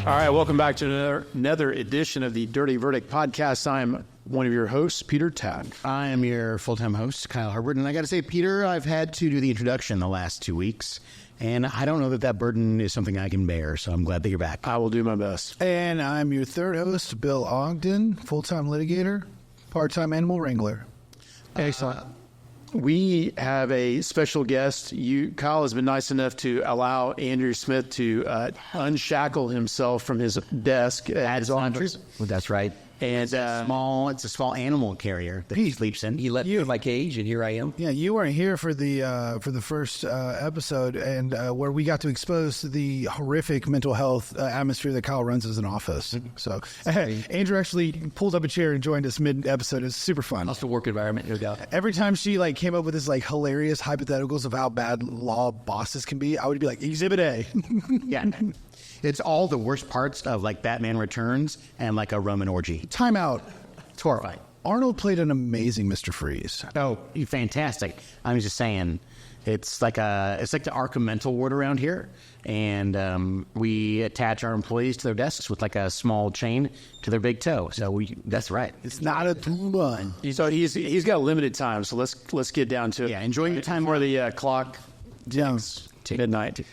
All right, welcome back to another edition of the Dirty Verdict podcast. I'm one of your hosts, Peter Tatt. I am your full-time host, Kyle Herbert. And I got to say, Peter, I've had to do the introduction the last 2 weeks. And I don't know that burden is something I can bear, so I'm glad that you're back. I will do my best. And I'm your third host, Bill Ogden, full-time litigator, part-time animal wrangler. Excellent. We have a special guest. Kyle has been nice enough to allow Andrew Smith to unshackle himself from his desk at his office. Well, that's right. And it's a small animal carrier that he sleeps in. He let me in my cage, and here I am. Yeah, you weren't here for the first episode, and where we got to expose the horrific mental health atmosphere that Kyle runs as an office. So Andrew actually pulled up a chair and joined us mid-episode. It's super fun. Hostile work environment, no doubt. Every time she came up with this hilarious hypotheticals of how bad law bosses can be, I would be like, Exhibit A. Yeah. It's all the worst parts of Batman Returns and a Roman orgy. Time out. It's horrifying. Arnold played an amazing Mr. Freeze. Oh, fantastic. I'm just saying, it's like the Arkham mental ward around here. And we attach our employees to their desks with a small chain to their big toe. So that's right. It's not a bun. So he's got limited time. So let's get down to it. Yeah, enjoy your time before the clock ticks midnight.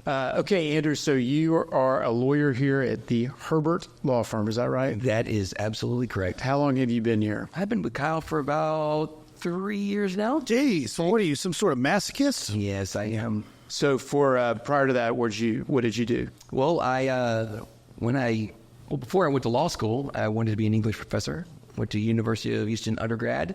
Okay, Andrew, so you are a lawyer here at the Herbert Law Firm, is that right? That is absolutely correct. How long have you been here? I've been with Kyle for about 3 years now. Geez, so what are you, some sort of masochist? Yes, I am. So prior to that, what did you do? Well, before I went to law school, I wanted to be an English professor. Went to University of Houston undergrad.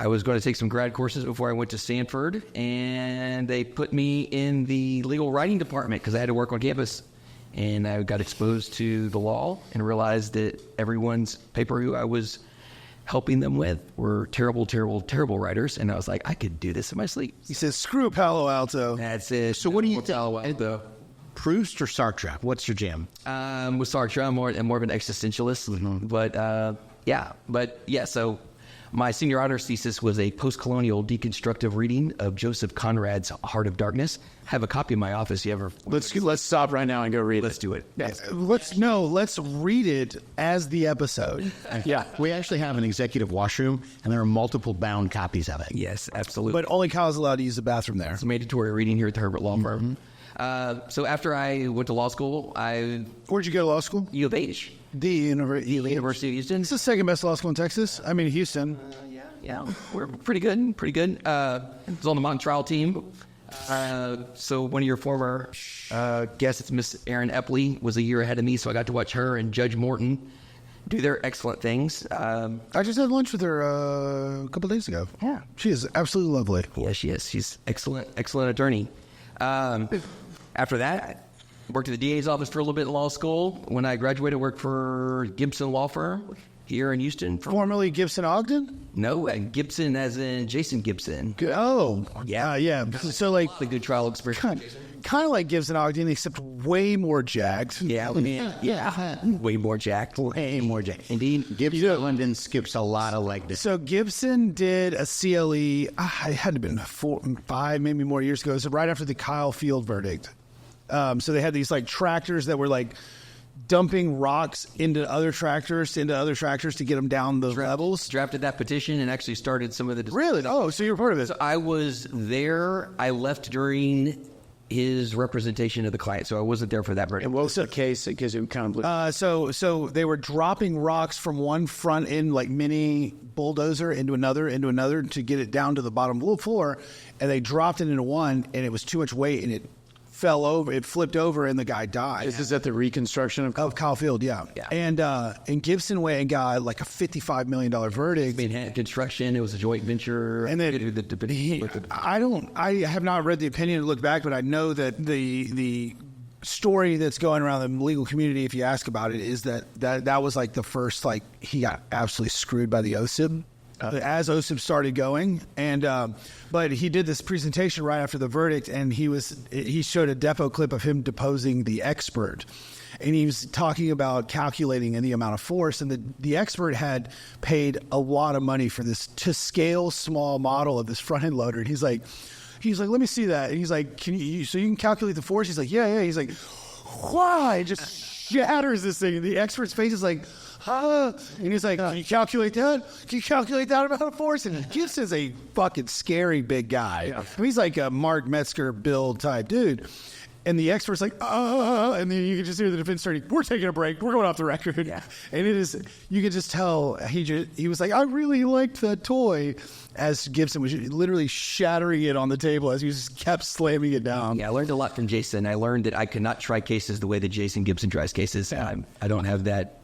I was going to take some grad courses before I went to Stanford, and they put me in the legal writing department because I had to work on campus. And I got exposed to the law and realized that everyone's paper who I was helping them with were terrible, terrible, terrible writers. And I was like, I could do this in my sleep. He says, screw Palo Alto. That's it. So what do you Palo think? Alto. Proust or Sartre? What's your jam? With Sartre, I'm more of an existentialist. Mm-hmm. But so my senior honors thesis was a post-colonial deconstructive reading of Joseph Conrad's Heart of Darkness. I have a copy in my office. Let's stop right now and go read it. Let's do it. Let's read it as the episode. Yeah, we actually have an executive washroom, and there are multiple bound copies of it. Yes, absolutely. But only Kyle's allowed to use the bathroom there. It's a mandatory reading here at the Herbert Law Firm. Mm-hmm. So after I went to law school, Where'd you go to law school? U of H. The University of Houston. It's the second best law school in Texas. I mean, Houston. Yeah, we're pretty good. I was on the mock trial team. So one of your former guests, Miss Erin Appellate, was a year ahead of me, so I got to watch her and Judge Morton do their excellent things. I just had lunch with her a couple days ago. Yeah. She is absolutely lovely. Yeah, she is. She's excellent attorney. After that, worked at the DA's office for a little bit in law school. When I graduated, worked for Gibson Law Firm here in Houston. Formerly Gibson Ogden? No, Gibson as in Jason Gibson. Oh. Yeah. So the good trial experience. Kind of like Gibson Ogden, except way more jacked. Yeah. Way more jacked. Way more jacked. Indeed. Gibson London skips a lot of leg day. So Gibson did a CLE, it had to have been 4, 5, maybe more years ago. So right after the Kyle Field verdict. So they had these tractors that were dumping rocks into other tractors to get them down the levels. Drafted that petition and actually started some of the... Really? Oh, so you were part of it. So I was there. I left during his representation of the client, so I wasn't there for that verdict. And what was the case? Because it kind of blew. So they were dropping rocks from one front end, mini bulldozer, into another to get it down to the bottom floor, and they dropped it into one, and it was too much weight, and it fell over, it flipped over, and the guy died. This is at the reconstruction of Kyle Field, yeah. And Gibson went and got a $55 million verdict. Construction, it was a joint venture. And then I have not read the opinion to look back, but I know that the story that's going around the legal community, if you ask about it, is that was the first, he got absolutely screwed by the OSIB. As OSIP started going, but he did this presentation right after the verdict, and he showed a depo clip of him deposing the expert, and he was talking about calculating the amount of force, and the expert had paid a lot of money for this to scale small model of this front end loader, and he's like, let me see that, and he's like, so you can calculate the force? He's like, yeah. He's like, why? Just shatters this thing. And the expert's face is like, and he's like, can you calculate that? Can you calculate that amount of force? And Gibson's a fucking scary big guy. Yeah. He's like a Mark Metzger build type dude. And the expert's like, and then you can just hear the defense attorney, we're taking a break. We're going off the record. Yeah. And it is, you can just tell he was like, I really liked that toy, as Gibson was literally shattering it on the table as he just kept slamming it down. Yeah, I learned a lot from Jason. I learned that I could not try cases the way that Jason Gibson tries cases. Yeah. I don't have that.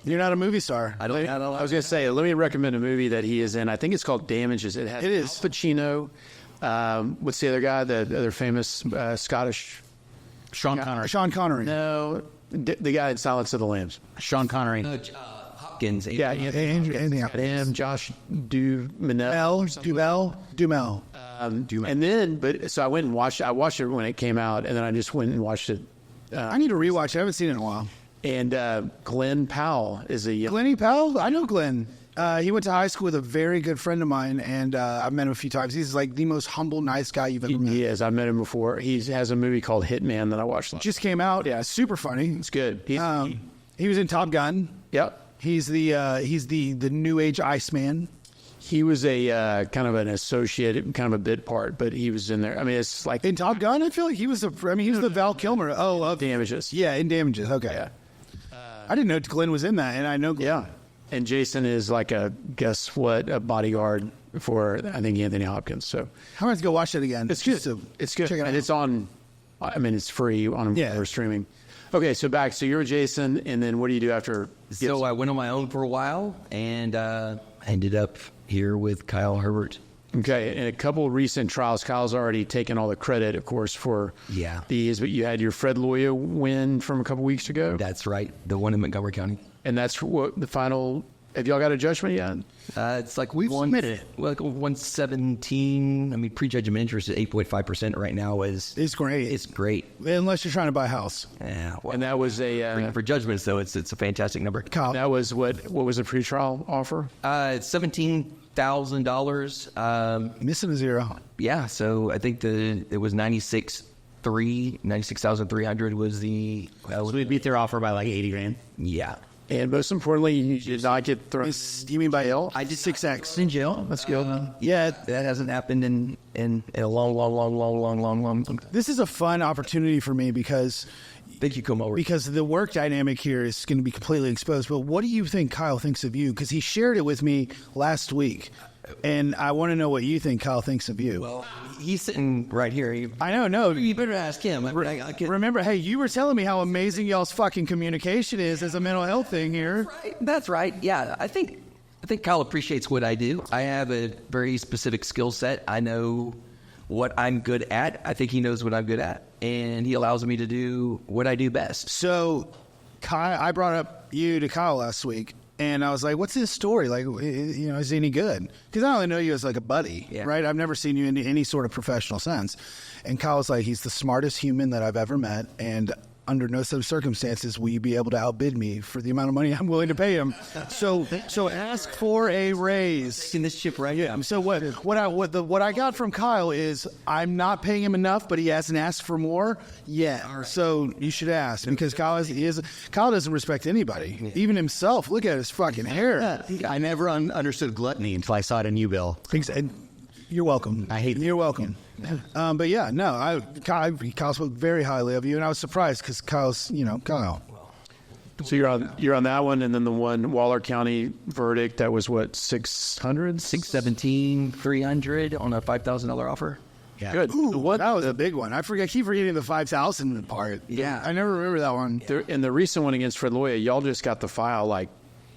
You're not a movie star. I was going to say, let me recommend a movie that he is in. I think it's called Damages. It is Al Pacino. What's the other guy? The other famous Scottish... Sean Connery. Sean Connery. No, the guy in Silence of the Lambs. Sean Connery. Hopkins. Yeah, Anthony Hopkins. Josh Duhamel. Duhamel. And then, so I went and watched. I watched it when it came out, and then I just went and watched it. I need to rewatch it. I haven't seen it in a while. And Glenn Powell is a Glenny Powell. I know Glenn. He went to high school with a very good friend of mine, and I've met him a few times. He's like the most humble, nice guy you've ever met. He is. I've met him before. He has a movie called Hitman that I watched. Just came out. Yeah, super funny. It's good. He was in Top Gun. Yep. He's the new age Iceman. He was a kind of an associate, kind of a bit part, but he was in there. I mean, it's like in Top Gun. I feel like he was he was the Val Kilmer. Of Damages. Yeah, in Damages. Okay. Yeah. I didn't know Glenn was in that, and I know Glenn. Yeah. And Jason is like a bodyguard for, I think, Anthony Hopkins. So I'm going to have to go watch it again. It's good. It's good. Check it out. And it's on, I mean, it's free or streaming. Okay, so you're Jason, and then what do you do after? So I went on my own for a while, and ended up here with Kyle Herbert. Okay, in a couple of recent trials, Kyle's already taken all the credit, of course, for these, but you had your Fred Loya win from a couple weeks ago. That's right, the one in Montgomery County. And that's what the final. Have y'all got a judgment yet? It's like we've submitted it. Well, like 117. I mean, prejudgment interest at 8.5% right now It's great. It's great, unless you're trying to buy a house. Yeah, well, and that was for judgments though. It's a fantastic number. Kyle. That was what was the pretrial offer? It's $17,000. Missing a zero. Yeah, so I think it was 96,300 was the. So we beat their offer by like $80,000. Yeah. And most importantly, you did not get thrown. You mean by jail? I did 6X in jail. That's good. Yeah, that hasn't happened in a long time. This is a fun opportunity for me because Thank you, come over. Because the work dynamic here is going to be completely exposed. But what do you think Kyle thinks of you? Because he shared it with me last week. And I want to know what you think Kyle thinks of you. Well, he's sitting right here. I know, no. You better ask him. Remember, hey, you were telling me how amazing y'all's fucking communication is as a mental health thing here. That's right. Yeah, I think Kyle appreciates what I do. I have a very specific skill set. I know what I'm good at. I think he knows what I'm good at. And he allows me to do what I do best. So, Kyle, I brought up you to Kyle last week. And I was like, what's his story? Like, you know, is he any good? Because I only know you as like a buddy, right? I've never seen you in any sort of professional sense. And Kyle was like, he's the smartest human that I've ever met. And under no such circumstances will you be able to outbid me for the amount of money I'm willing to pay him. So ask for a raise. In this ship, right? Yeah. So what I got from Kyle is I'm not paying him enough, but he hasn't asked for more yet. Right. So you should ask because Kyle doesn't respect anybody, even himself. Look at his fucking hair. I never understood gluttony until I saw it in you, Bill. You're welcome. I hate. You're welcome. But yeah, no, Kyle spoke very highly of you, and I was surprised because Kyle's, Kyle. So you're on that one, and then the one Waller County verdict that was what 600, 617, 300 on a $5,000 offer. Yeah. Good. Ooh, that was a big one. I keep forgetting the 5,000 part. Yeah, I never remember that one. In the recent one against Fred Loya, y'all just got the file like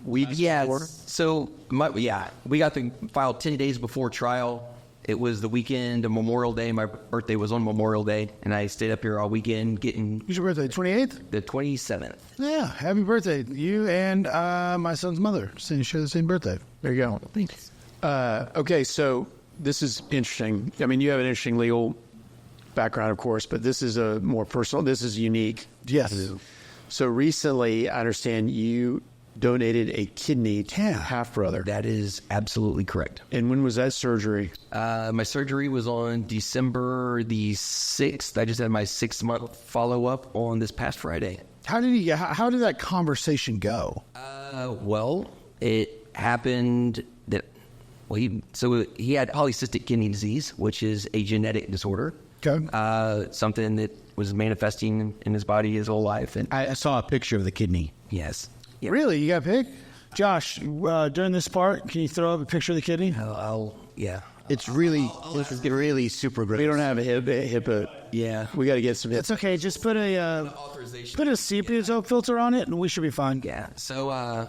weeks before. So we got the file 10 days before trial. It was the weekend of Memorial Day. My birthday was on Memorial Day, and I stayed up here all weekend getting... When's your birthday, 28th? The 27th. Yeah, happy birthday. You and my son's mother share the same birthday. There you go. Thanks. Okay, so this is interesting. I mean, you have an interesting legal background, of course, but this is a more personal... This is unique. Yes. So recently, I understand you donated a kidney to your half brother. That is absolutely correct. And when was that surgery? My surgery was on December the 6th. I just had my 6-month follow-up on this past Friday. How did that conversation go? Well, it happened that he had polycystic kidney disease, which is a genetic disorder. Okay. Something that was manifesting in his body his whole life. And I saw a picture of the kidney. yes. Yeah. Really? You got picked? Josh, during this part, can you throw up a picture of the kidney? Yeah. It's really super gross. We don't have a HIPAA. Yeah. We got to get some. It's okay. Just put a sepia filter on it, and we should be fine. Yeah. So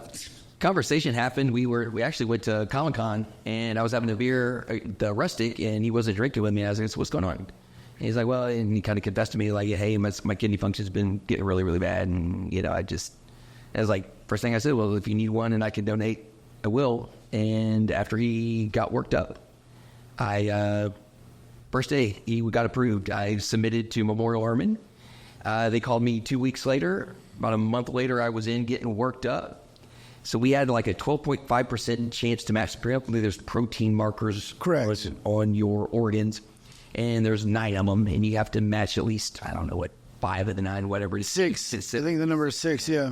conversation happened. We actually went to Comic-Con, and I was having a beer, the Rustic, and he wasn't drinking with me. I was like, "So what's going on?" And he's like, "Well," and he kind of confessed to me, like, "Hey, my kidney function's been getting really, really bad, and I was like, first thing I said, well, if you need one and I can donate, I will." And after he got worked up, first day he got approved, I submitted to Memorial Hermann. They called me 2 weeks later. About a month later, I was in getting worked up. So we had like a 12.5% chance to match the preoperatively. There's protein markers Correct. on your organs, and there's 9 of them, and you have to match at least, I don't know what, 5 of the 9, whatever it is. 6. I think the number is 6, yeah.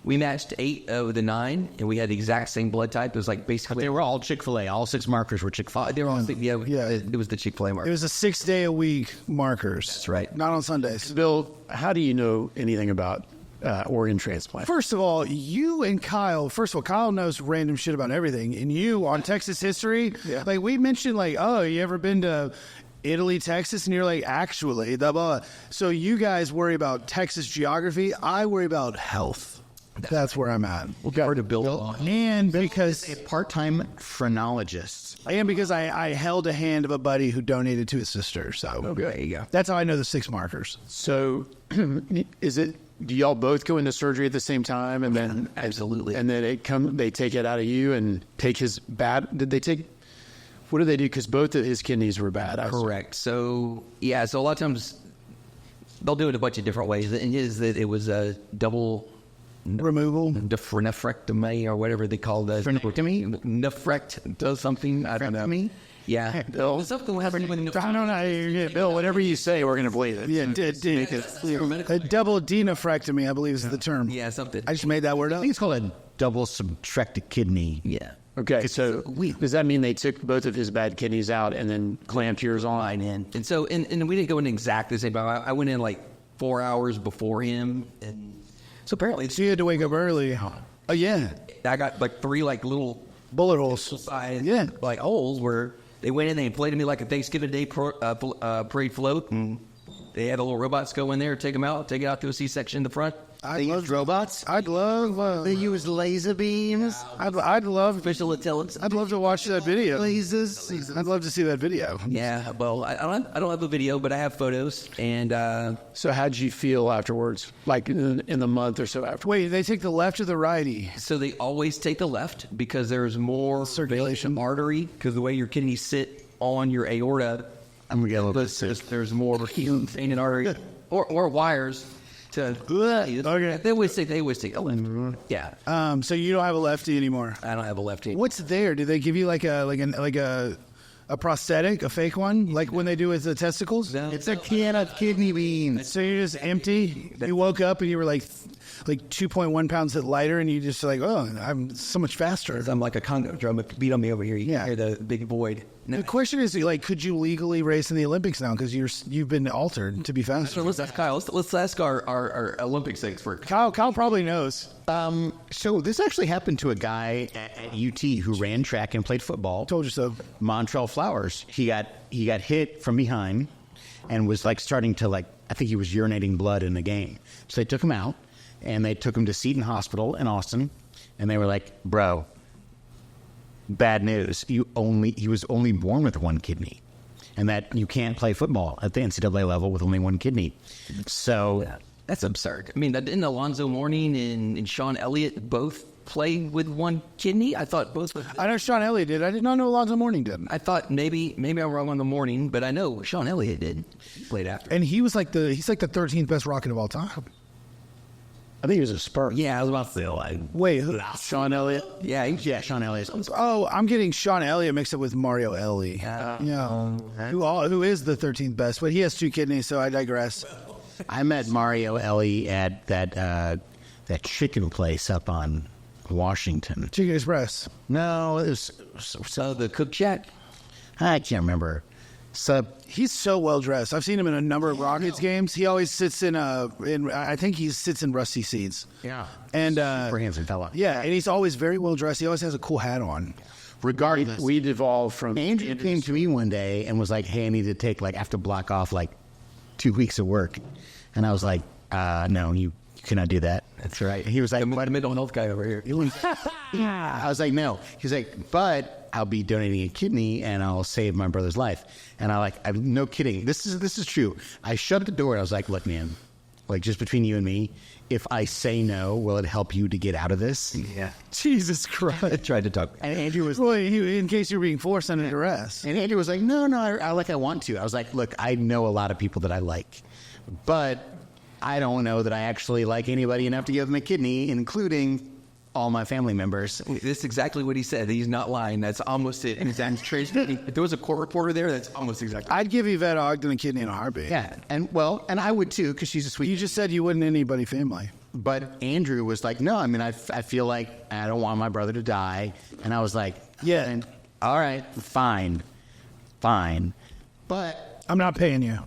We matched 8 of the 9, and we had the exact same blood type. It was like basically... They were all Chick-fil-A. All 6 markers were Chick-fil-A. they were all, it was the Chick-fil-A marker. It was a 6-day-a-week markers. That's right. Not on Sundays. Bill, how do you know anything about organ transplant? First of all, you and Kyle, Kyle knows random shit about everything. And you, on Texas history, like we mentioned, like, oh, you ever been to Italy, Texas? And you're like, actually, blah, blah. So you guys worry about Texas geography. I worry about health. That's where I'm at. Hard to build on. And because A part-time phrenologist. because I held a hand of a buddy who donated to his sister. So There you go. that's how I know the 6 markers. So, do y'all both go into surgery at the same time, and then Absolutely. and then they take it out of you and take his bad? Did they take? What did they do? Because both of his kidneys were bad. Correct. So a lot of times they'll do it a bunch of different ways. And it was a double Removal. nephrectomy or whatever they call that. Nephrect does something. I don't know. Nephrectomy? Yeah. Bill? Something happened with I don't know. Bill, whatever you say, we're going to believe it. Yeah, a double denephrectomy, I believe is the term. Yeah, something. I just made that word I up. think it's called a double subtracted kidney. Yeah. Okay, so does that mean they took both of his bad kidneys out and then clamped yours on? And so, and we didn't go in exactly the same time. I went in like 4 hours before him, and so apparently, So you had to wake up early. Oh, yeah. I got like 3 like little Bullet holes. size, Yeah. like holes where they went in, they inflated me like a Thanksgiving Day parade float, and they had the little robots go in there, take them out, take it out to a C-section in the front. They use robots? I'd love. They use laser beams? I'd love. Artificial intelligence. I'd love to watch that video. Lasers? I'd love to see that video. Yeah, well, I don't have a video, but I have photos, and So how'd you feel afterwards? Like in the month or so after? Wait, they take the left or the righty? so they always take the left because there's more Circulation. artery, because the way your kidneys sit on your aorta, I'm going to get a little bit sick. there's more vein and artery or wires to. Okay. They always take a left. Yeah, So you don't have a lefty anymore. I don't have a left hand. What's there? Do they give you like a prosthetic, a fake one, like when they do with the testicles? It's a can of kidney beans. So you're just empty. You woke up and you were like 2.1 pounds lighter, and you just like, oh, I'm so much faster. I'm like a Congo drum. If you beat on me over here, you Yeah. can hear the big void. No. The question is, like, could you legally race in the Olympics now? Because you've been altered to be faster. So let's ask Kyle. Let's ask our Olympics expert. Kyle probably knows. So this actually happened to a guy at UT who ran track and played football. Told you so. Montrell Flowers. He got hit from behind and was like starting to I think he was urinating blood in the game. So they took him out and they took him to Seton Hospital in Austin, and they were like, "Bro, bad news. He was only born with one kidney, and that you can't play football at the NCAA level with only one kidney." So That's absurd. I mean, didn't Alonzo Mourning and Sean Elliott both play with one kidney? I thought both. I know Sean Elliott did. I did not know Alonzo Mourning did. I thought maybe I'm wrong on the Mourning, but I know Sean Elliott did. He played after. And he's like the 13th best Rocket of all time. I think he was a Spur. Yeah, I was about to say, like, Wait, who? Sean Elliott. Yeah, Sean Elliott. Oh, I'm getting Sean Elliott mixed up with Mario Ellie. Who is the 13th best, but he has 2 kidneys, so I digress. I met Mario Ellie at that chicken place up on Washington. Chicken Express. No, it was so the Cook Shack. I can't remember. So He's so well dressed. I've seen him in a number of Rockets games. He always sits I think he sits in rusty seats. yeah, And super handsome fella. yeah, and he's always very well dressed. He always has a cool hat on. Regardless, We devolved from Andrew came to me one day and was like, "Hey, I need to take I have to block off 2 weeks of work," and I was like, "No, you cannot do that." That's right. He was like, I'm a mental health guy over here. I was like, "No." He's like, "But I'll be donating a kidney and I'll save my brother's life." And I'm no kidding. This is true. I shut the door and I was like, "Look, man, just between you and me, if I say no, will it help you to get out of this?" Yeah. Jesus Christ. I tried to talk. And Andrew was Well, in case you're being forced under duress. And Andrew was like, no, I want to. I was like, look, I know a lot of people that I like, but I don't know that I actually like anybody enough to give them a kidney, including all my family members. That's exactly what he said. He's not lying. That's almost it. And if there was a court reporter there, that's almost exactly. I'd give Yvette Ogden a kidney in a heartbeat. Yeah, and I would too, because she's a sweet. You just said you wouldn't anybody family. But Andrew was like, no, I mean, I feel like I don't want my brother to die. And I was like, Yeah. and, all right, fine. But I'm not paying you.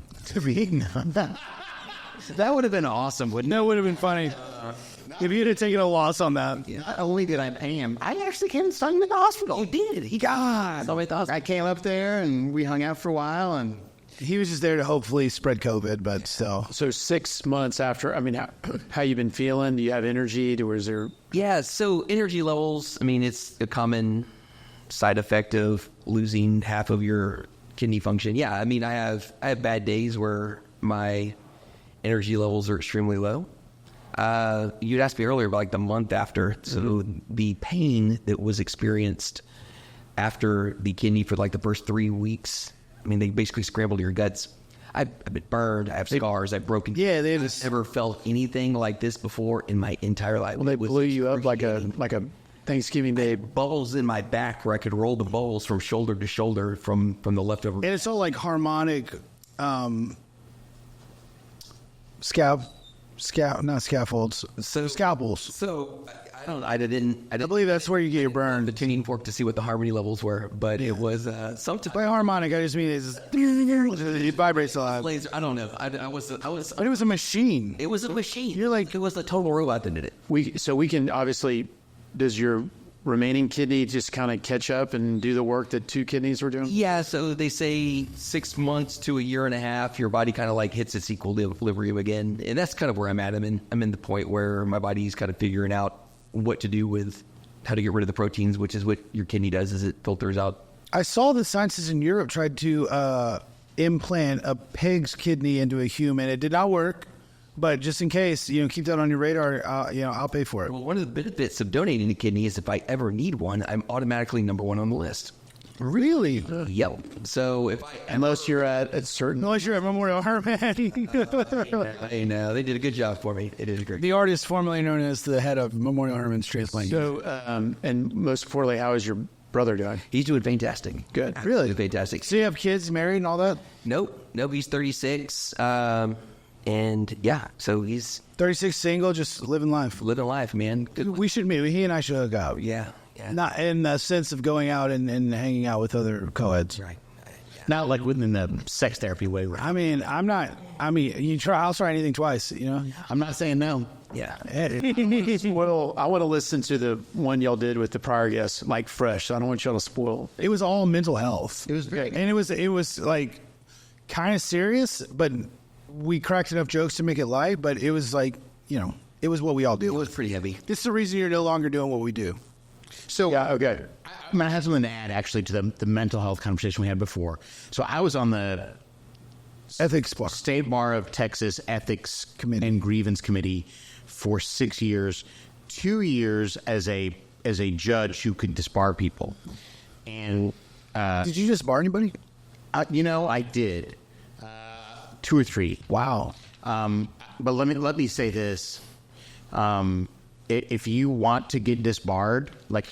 that would have been awesome, wouldn't it? That would have been funny. If you'd have taken a loss on that. Not only did I pay him, I actually came and saw him in the hospital. You did. He got somebody thought. I came up there and we hung out for a while, and He was just there to hopefully spread COVID, but still. So 6 months after, I mean, how you been feeling? Do you have energy? Was there? Yeah, so energy levels, I mean, it's a common side effect of losing half of your kidney function. Yeah, I mean, I have bad days where my energy levels are extremely low. You'd asked me earlier about the month after. So the pain that was experienced after the kidney for the first 3 weeks, I mean, they basically scrambled your guts. I've been burned. I have scars. I've broken. Yeah, they I've just- never felt anything like this before in my entire life. Well, they It was blew you up like a excruciating. Thanksgiving Day. Bubbles in my back where I could roll the bubbles from shoulder to shoulder from the leftover. And it's all harmonic not scaffolds. So- Scalpels. So I didn't. I believe that's where you get your burn. the tuning fork to see what the harmony levels were, but it was sometimes. By harmonic, I just mean it vibrates a lot. Laser. I don't know. I was. But it was a machine. It was a machine. You're like- it was a total robot that did it. We can obviously. Does your remaining kidney just kind of catch up and do the work that 2 kidneys were doing? Yeah. So they say 6 months to a year and a half, your body kind of hits its equilibrium again, and that's kind of where I'm at. I'm in the point where my body's kind of figuring out what to do with how to get rid of the proteins, which is what your kidney does, is it filters out. I saw that scientists in Europe tried to implant a pig's kidney into a human. It did not work, but just in case, keep that on your radar. I'll pay for it. Well, one of the benefits of donating a kidney is if I ever need one, I'm automatically number 1 on the list. Really? Yep. So if I Unless you're at a certain. Unless you're at Memorial Hermann. I know they did a good job for me. They did a great. The artist formerly known as the head of Memorial Hermann's transplant. So, and most importantly, how is your brother doing? He's doing fantastic. Good. Really? Absolutely fantastic. So you have kids, married, and all that? Nope. He's 36. And yeah, so he's 36, single, just living life. living life, man. Good. We should meet. He and I should hook up. Yeah. Not in the sense of going out and hanging out with other co-eds. Right. not within the sex therapy way. I mean, I'll try anything twice, I'm not saying no. Yeah. Well, I want to listen to the one y'all did with the prior guest, Mike Fresh. I don't want y'all to spoil. It was all mental health. It was great. And it was like kind of serious, but we cracked enough jokes to make it light, but it was like, it was what we all It do. was pretty heavy. This is the reason you're no longer doing what we do. So Yeah, okay. I have something to add actually to the mental health conversation we had before. So I was on the Ethics bar. State Bar of Texas Ethics Committee and Grievance Committee for 6 years, 2 years as a judge who could disbar people. And Did you just bar anybody? I did 2 or 3. Wow. But let me say this: If you want to get disbarred, like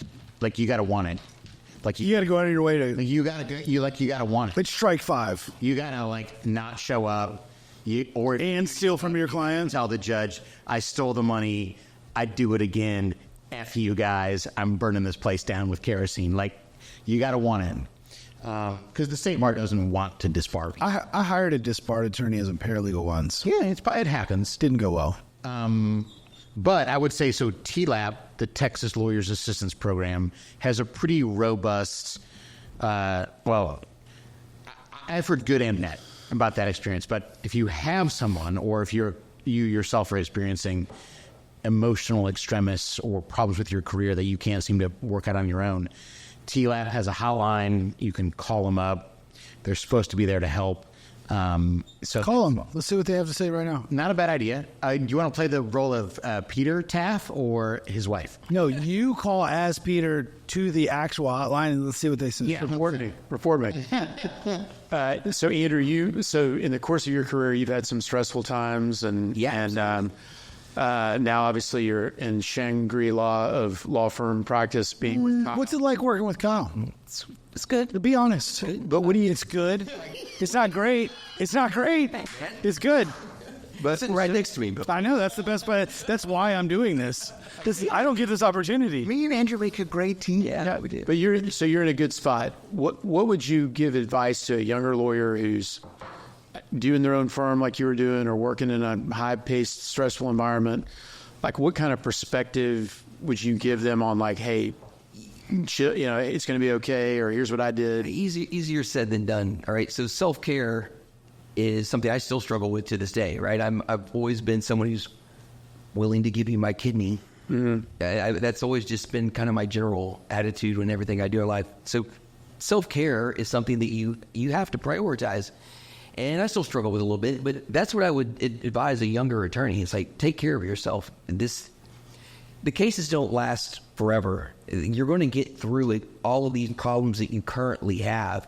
you got to want it. Like You got to go out of your way to. you got to you got to want it. It's strike 5. You got to like not show up. And steal from your clients. Tell the judge, I stole the money. I'd do it again. F you guys. I'm burning this place down with kerosene. Like, you got to want it. Because the state bar doesn't want to disbar people. I hired a disbarred attorney as a paralegal once. Yeah, it happens. Didn't go well. But I would say, so TLAP, the Texas Lawyers Assistance Program, has a pretty robust, well, I've heard good and net about that experience. But if you have someone, or if you yourself are experiencing emotional extremists or problems with your career that you can't seem to work out on your own, TLAP has a hotline. You can call them up. They're supposed to be there to help. So Call them. Let's see what they have to say right now. not a bad idea. Do you want to play the role of Peter Taff or his wife? No, you call as Peter to the actual hotline and let's see what they say. Yeah, report me. So Andrew, so in the course of your career, you've had some stressful times, and now obviously you're in Shangri-La of law firm practice. Being with Kyle. What's it like working with Kyle? It's good. To be honest. But what do you? It's good. It's not great. It's not great. It's good. But sitting right next to me. But I know that's the best part. That's why I'm doing this. I don't get this opportunity. Me and Andrew make a great team. yeah, we did. But you're in a good spot. What would you give advice to a younger lawyer who's doing their own firm like you were doing, or working in a high-paced, stressful environment? Like, what kind of perspective would you give them on, like, hey, chill, it's going to be okay, or here's what I did? Easier said than done. All right. So self-care is something I still struggle with to this day. Right. I've always been someone who's willing to give you my kidney. Mm-hmm. That's always just been kind of my general attitude in everything I do in life. So self-care is something that you have to prioritize. And I still struggle with it a little bit, but that's what I would advise a younger attorney. It's like, take care of yourself. And the cases don't last forever. You're going to get through it, all of these problems that you currently have.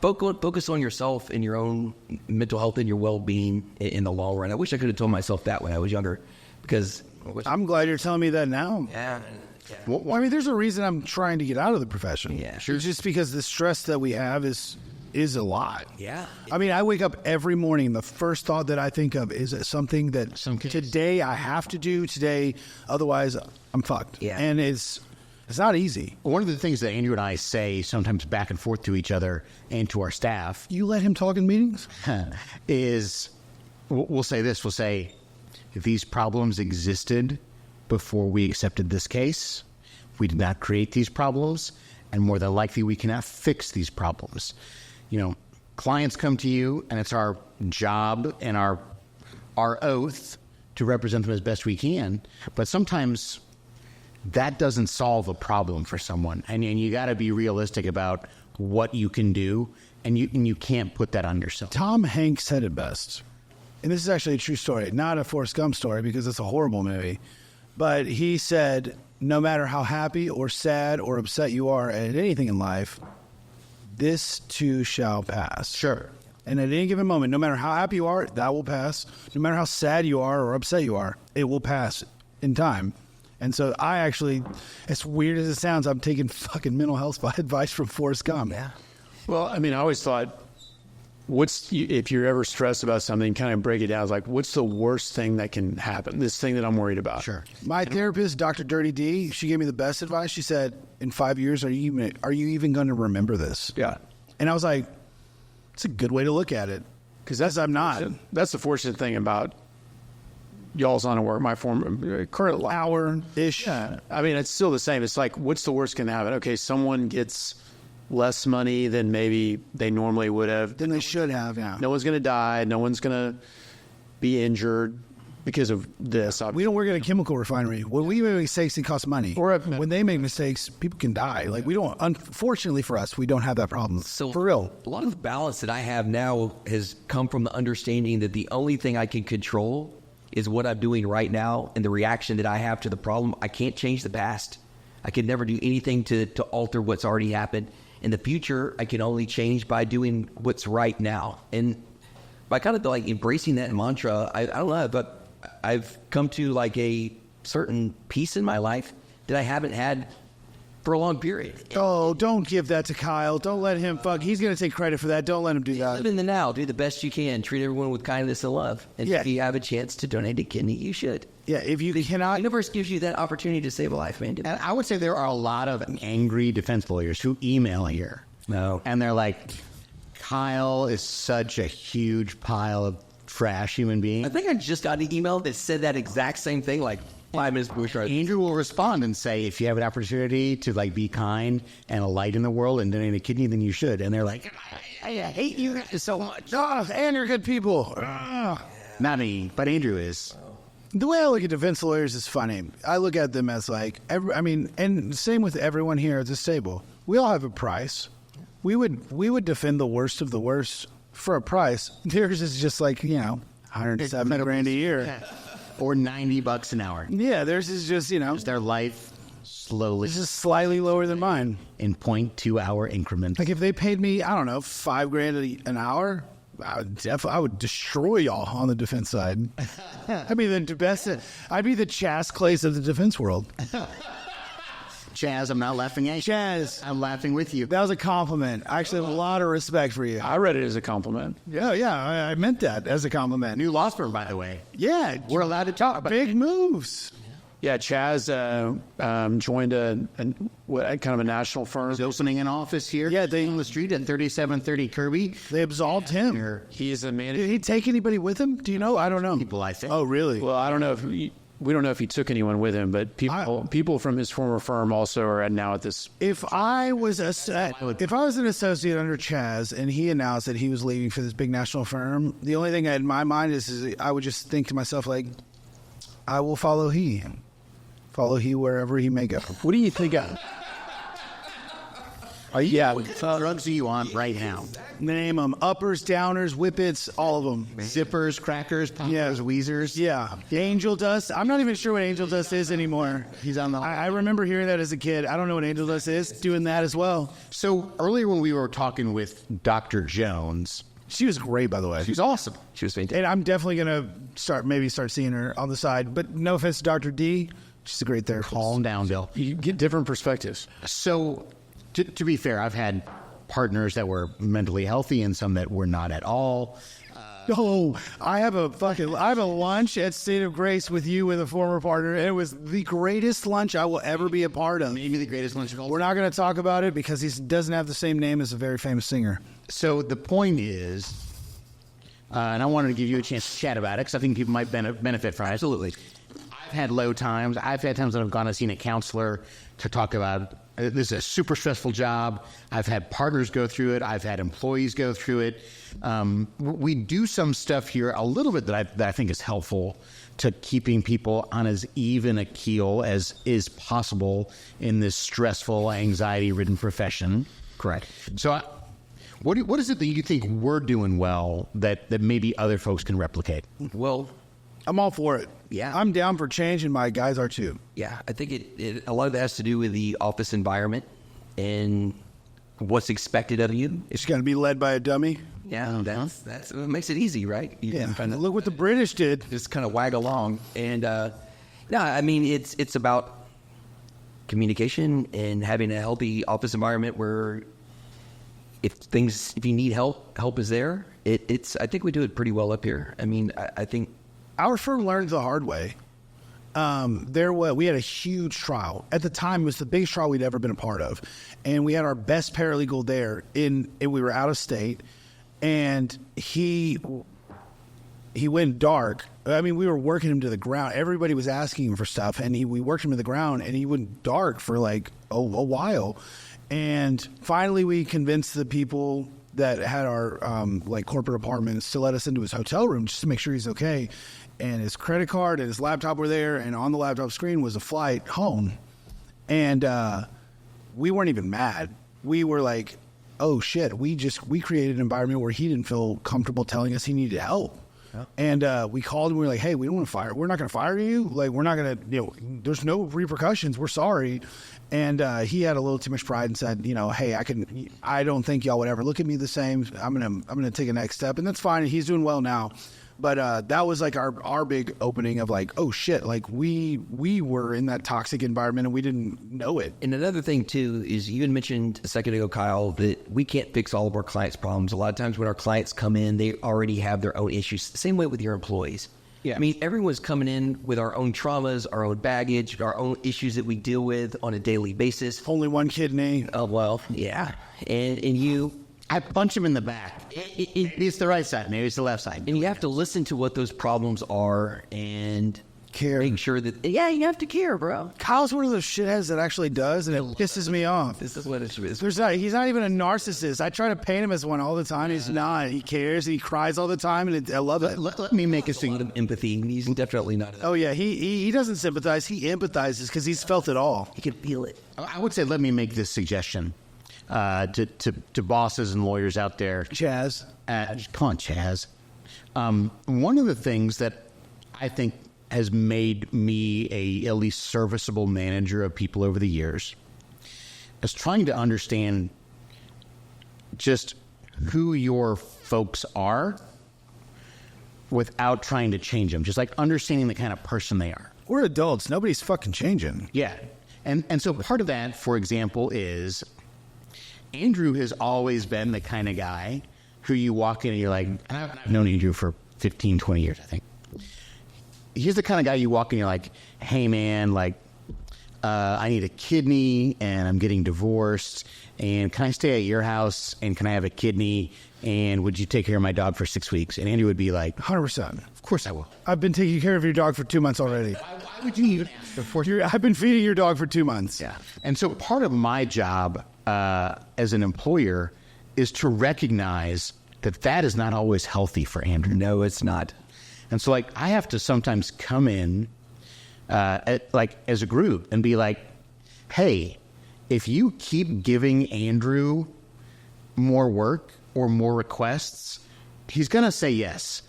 Focus on yourself and your own mental health and your well-being in the long run. I wish I could have told myself that when I was younger, because I'm glad you're telling me that now. yeah. Well, I mean, there's a reason I'm trying to get out of the profession. Yeah. It's just because the stress that we have is a lot. Yeah. I mean, I wake up every morning. The first thought that I think of is something that today I have to do today. Otherwise, I'm fucked. Yeah. And it's not easy. One of the things that Andrew and I say sometimes back and forth to each other and to our staff You let him talk in meetings? is, we'll say this, we'll say, these problems existed before we accepted this case. We did not create these problems, and more than likely we cannot fix these problems. Clients come to you, and it's our job and our oath to represent them as best we can. But sometimes that doesn't solve a problem for someone, and you got to be realistic about what you can do, and you can't put that on yourself. Tom Hanks said it best. And this is actually a true story, not a Forrest Gump story because it's a horrible movie. But he said, no matter how happy or sad or upset you are at anything in life, this too shall pass. Sure. And at any given moment, no matter how happy you are, that will pass. No matter how sad you are or upset you are, it will pass in time. And so I actually, as weird as it sounds, I'm taking fucking mental health advice from Forrest Gump. Yeah. Well, I mean, I always thought, if you're ever stressed about something, kind of break it down. It's like, what's the worst thing that can happen? This thing that I'm worried about. Sure. My therapist, Dr. Dirty D, she gave me the best advice. She said, in 5 years, are you even going to remember this? Yeah. And I was like, it's a good way to look at it. Because I'm not. That's the fortunate thing about y'all's line of work, my current hour-ish. Yeah. I mean, it's still the same. It's like, what's the worst can happen? Okay, someone gets less money than maybe they normally would have. Then they should have, yeah. No one's going to die. No one's going to be injured because of this. We don't work at a chemical refinery. When we make mistakes, it costs money. When they make mistakes, people can die. Like, we don't, unfortunately for us, we don't have that problem. So for real. A lot of the balance that I have now has come from the understanding that the only thing I can control is what I'm doing right now and the reaction that I have to the problem. I can't change the past. I can never do anything to alter what's already happened. In the future, I can only change by doing what's right now. And by kind of like embracing that mantra, I don't know, but I've come to like a certain peace in my life that I haven't had for a long period. Oh, don't give that to Kyle. Don't let him fuck. He's going to take credit for that. Don't let him do that. Live in the now. Do the best you can. Treat everyone with kindness and love. And Yeah. if you have a chance to donate a kidney, you should. Yeah, if you The cannot. universe gives you that opportunity to save a life, man. And I would say there are a lot of angry defense lawyers who email here. No. And they're like, Kyle is such a huge pile of trash human being. I think I just got an email that said that exact same thing like 5 minutes before. Andrew will respond and say, if you have an opportunity to like be kind and a light in the world and donate a kidney, then you should. And they're like, I hate you guys so much. Oh, and you're good people. Ah. Not me, but Andrew is. The way I look at defense lawyers is funny. I look at them as like, and same with everyone here at this table. We all have a price. We would defend the worst of the worst for a price. Theirs is just like, $170 grand a year. Or $90 an hour. Yeah, theirs is just, Their life slowly it's just slightly lower than mine. in 0.2 hour increments. Like if they paid me, I don't know, $5 grand an hour, I would destroy y'all on the defense side. I'd be the best. I'd be the Chas Clays of the defense world. Chaz, I'm not laughing at you. Chaz, I'm laughing with you. that was a compliment. I actually have a lot of respect for you. I read it as a compliment. Yeah, I meant that as a compliment. New law firm, by the way. Yeah, We're allowed to talk about big moves. Yeah, Chaz joined a kind of a national firm. He's opening an office here. Yeah, on the street at 3730 Kirby. They absolved him. He's a manager. Did he take anybody with him? Do you know? I don't know. People, I think. Oh, really? Well, I don't know if we don't know if he took anyone with him, but people from his former firm also are now at this. If I was an associate under Chaz and he announced that he was leaving for this big national firm, the only thing in my mind is I would just think to myself, like, I will follow he wherever he may go. What do you think of? What drugs are you on right now? Name them: uppers, downers, whippets, all of them. Zippers, crackers, poppers, Weezers. Yeah, angel dust. I'm not even sure what angel dust is anymore. He's on the. I remember hearing that as a kid. I don't know what angel dust is. Doing that as well. So earlier when we were talking with Dr. Jones, She was great, by the way. she's awesome. She was fantastic. And I'm definitely gonna start seeing her on the side. But no offense to Dr. D, she's a great therapist. Calm down, Bill. You get different perspectives. So, to be fair, I've had partners that were mentally healthy and some that were not at all. Oh, I have a lunch at State of Grace with you with a former partner. And it was the greatest lunch I will ever be a part of. Maybe the greatest lunch of all. We're not going to talk about it because he doesn't have the same name as a very famous singer. So the point is, and I wanted to give you a chance to chat about it because I think people might benefit from it. Absolutely. I've had low times. I've had times that I've gone and seen a counselor to talk about this is a super stressful job. I've had partners go through it. I've had employees go through it. We do some stuff here a little bit that I think is helpful to keeping people on as even a keel as is possible in this stressful, anxiety-ridden profession. Correct. So what is it that you think we're doing well that maybe other folks can replicate? Well, I'm all for it. Yeah. I'm down for change, and my guys are too. yeah, I think a lot of that has to do with the office environment and what's expected of you. It's going to be led by a dummy. Yeah, that's what makes it easy, right? You Yeah. can kind of Look what the British did. just kind of wag along. And no, I mean it's about communication and having a healthy office environment where if you need help is there. I think we do it pretty well up here. I mean, I think. Our firm learned the hard way. We had a huge trial. At the time, it was the biggest trial we'd ever been a part of. And we had our best paralegal there, and we were out of state. And he went dark. I mean, we were working him to the ground. Everybody was asking him for stuff, and we worked him to the ground, and he went dark for like a while. And finally, we convinced the people that had our corporate apartments to let us into his hotel room just to make sure he's okay. And his credit card and his laptop were there, and on the laptop screen was a flight home. And we weren't even mad. We were like, oh shit, we created an environment where he didn't feel comfortable telling us he needed help. Yeah. And we called him. We were like, hey, we're not going to fire you. Like, we're not going to, there's no repercussions. We're sorry. And he had a little too much pride and said, hey, I don't think y'all would ever look at me the same. I'm going to take a next step. And that's fine. He's doing well now. But that was like our big opening of like, oh shit, like we were in that toxic environment and we didn't know it. And another thing too is you had mentioned a second ago, Kyle, that we can't fix all of our clients' problems. A lot of times when our clients come in, they already have their own issues. Same way with your employees. Yeah. I mean, everyone's coming in with our own traumas, our own baggage, our own issues that we deal with on a daily basis. Only one kidney. Oh, well, yeah. And you... I punch him in the back. It's the right side, maybe it's the left side. And you have to listen to what those problems are and Care. make sure that, yeah, you have to care, bro. Kyle's one of those shitheads that actually does, and it pisses me off. This is what it is. He's not even a narcissist. I try to paint him as one all the time. He's not. He cares. He cries all the time, and I love it. Let me make a A lot suggestion. of empathy. He's definitely not. Oh yeah, he doesn't sympathize. He empathizes because he's felt it all. He can feel it. I would say let me make this suggestion to bosses and lawyers out there. Chaz. Come on, Chaz. One of the things that I think has made me a at least serviceable manager of people over the years is trying to understand just who your folks are without trying to change them. Just like understanding the kind of person they are. We're adults. Nobody's fucking changing. Yeah. And so part of that, for example, is Andrew has always been the kind of guy who you walk in and you're like, and I've known Andrew for 15, 20 years, I think. He's the kind of guy you walk in and you're like, hey, man, like, I need a kidney and I'm getting divorced. And can I stay at your house? And can I have a kidney? And would you take care of my dog for 6 weeks? And Andrew would be like, 100%. of course I will. I've been taking care of your dog for 2 months already. Why would you even ask before? I've been feeding your dog for 2 months. Yeah. And so part of my job as an employer is to recognize that that is not always healthy for Andrew. No, it's not. And so, like, I have to sometimes come in as a group and be like, hey, if you keep giving Andrew more work or more requests, he's going to say yes.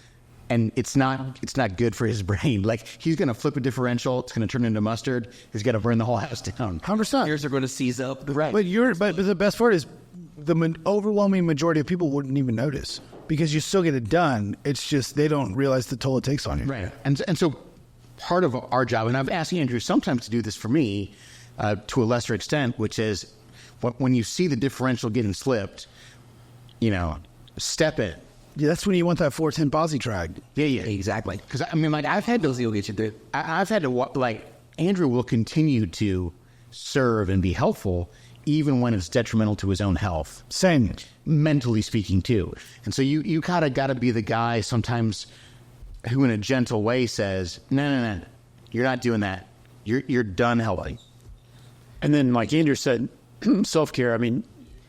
And it's not good for his brain. Like, he's going to flip a differential. It's going to turn into mustard. He's going to burn the whole house down. 100%. Ears are going to seize up. Right. But the best part is the overwhelming majority of people wouldn't even notice because you still get it done. It's just they don't realize the toll it takes on you. Right. And so part of our job, and I've asked Andrew sometimes to do this for me to a lesser extent, which is when you see the differential getting slipped, step in. Yeah, that's when you want that 410 posi track. Yeah. Exactly. Because, I mean, like, I've had Those will get you through. I've had to, like, Andrew will continue to serve and be helpful even when it's detrimental to his own health. Same. Mentally speaking, too. And so you kind of got to be the guy sometimes who in a gentle way says, no, you're not doing that. You're done helping. And then, like Andrew said, self-care, I mean,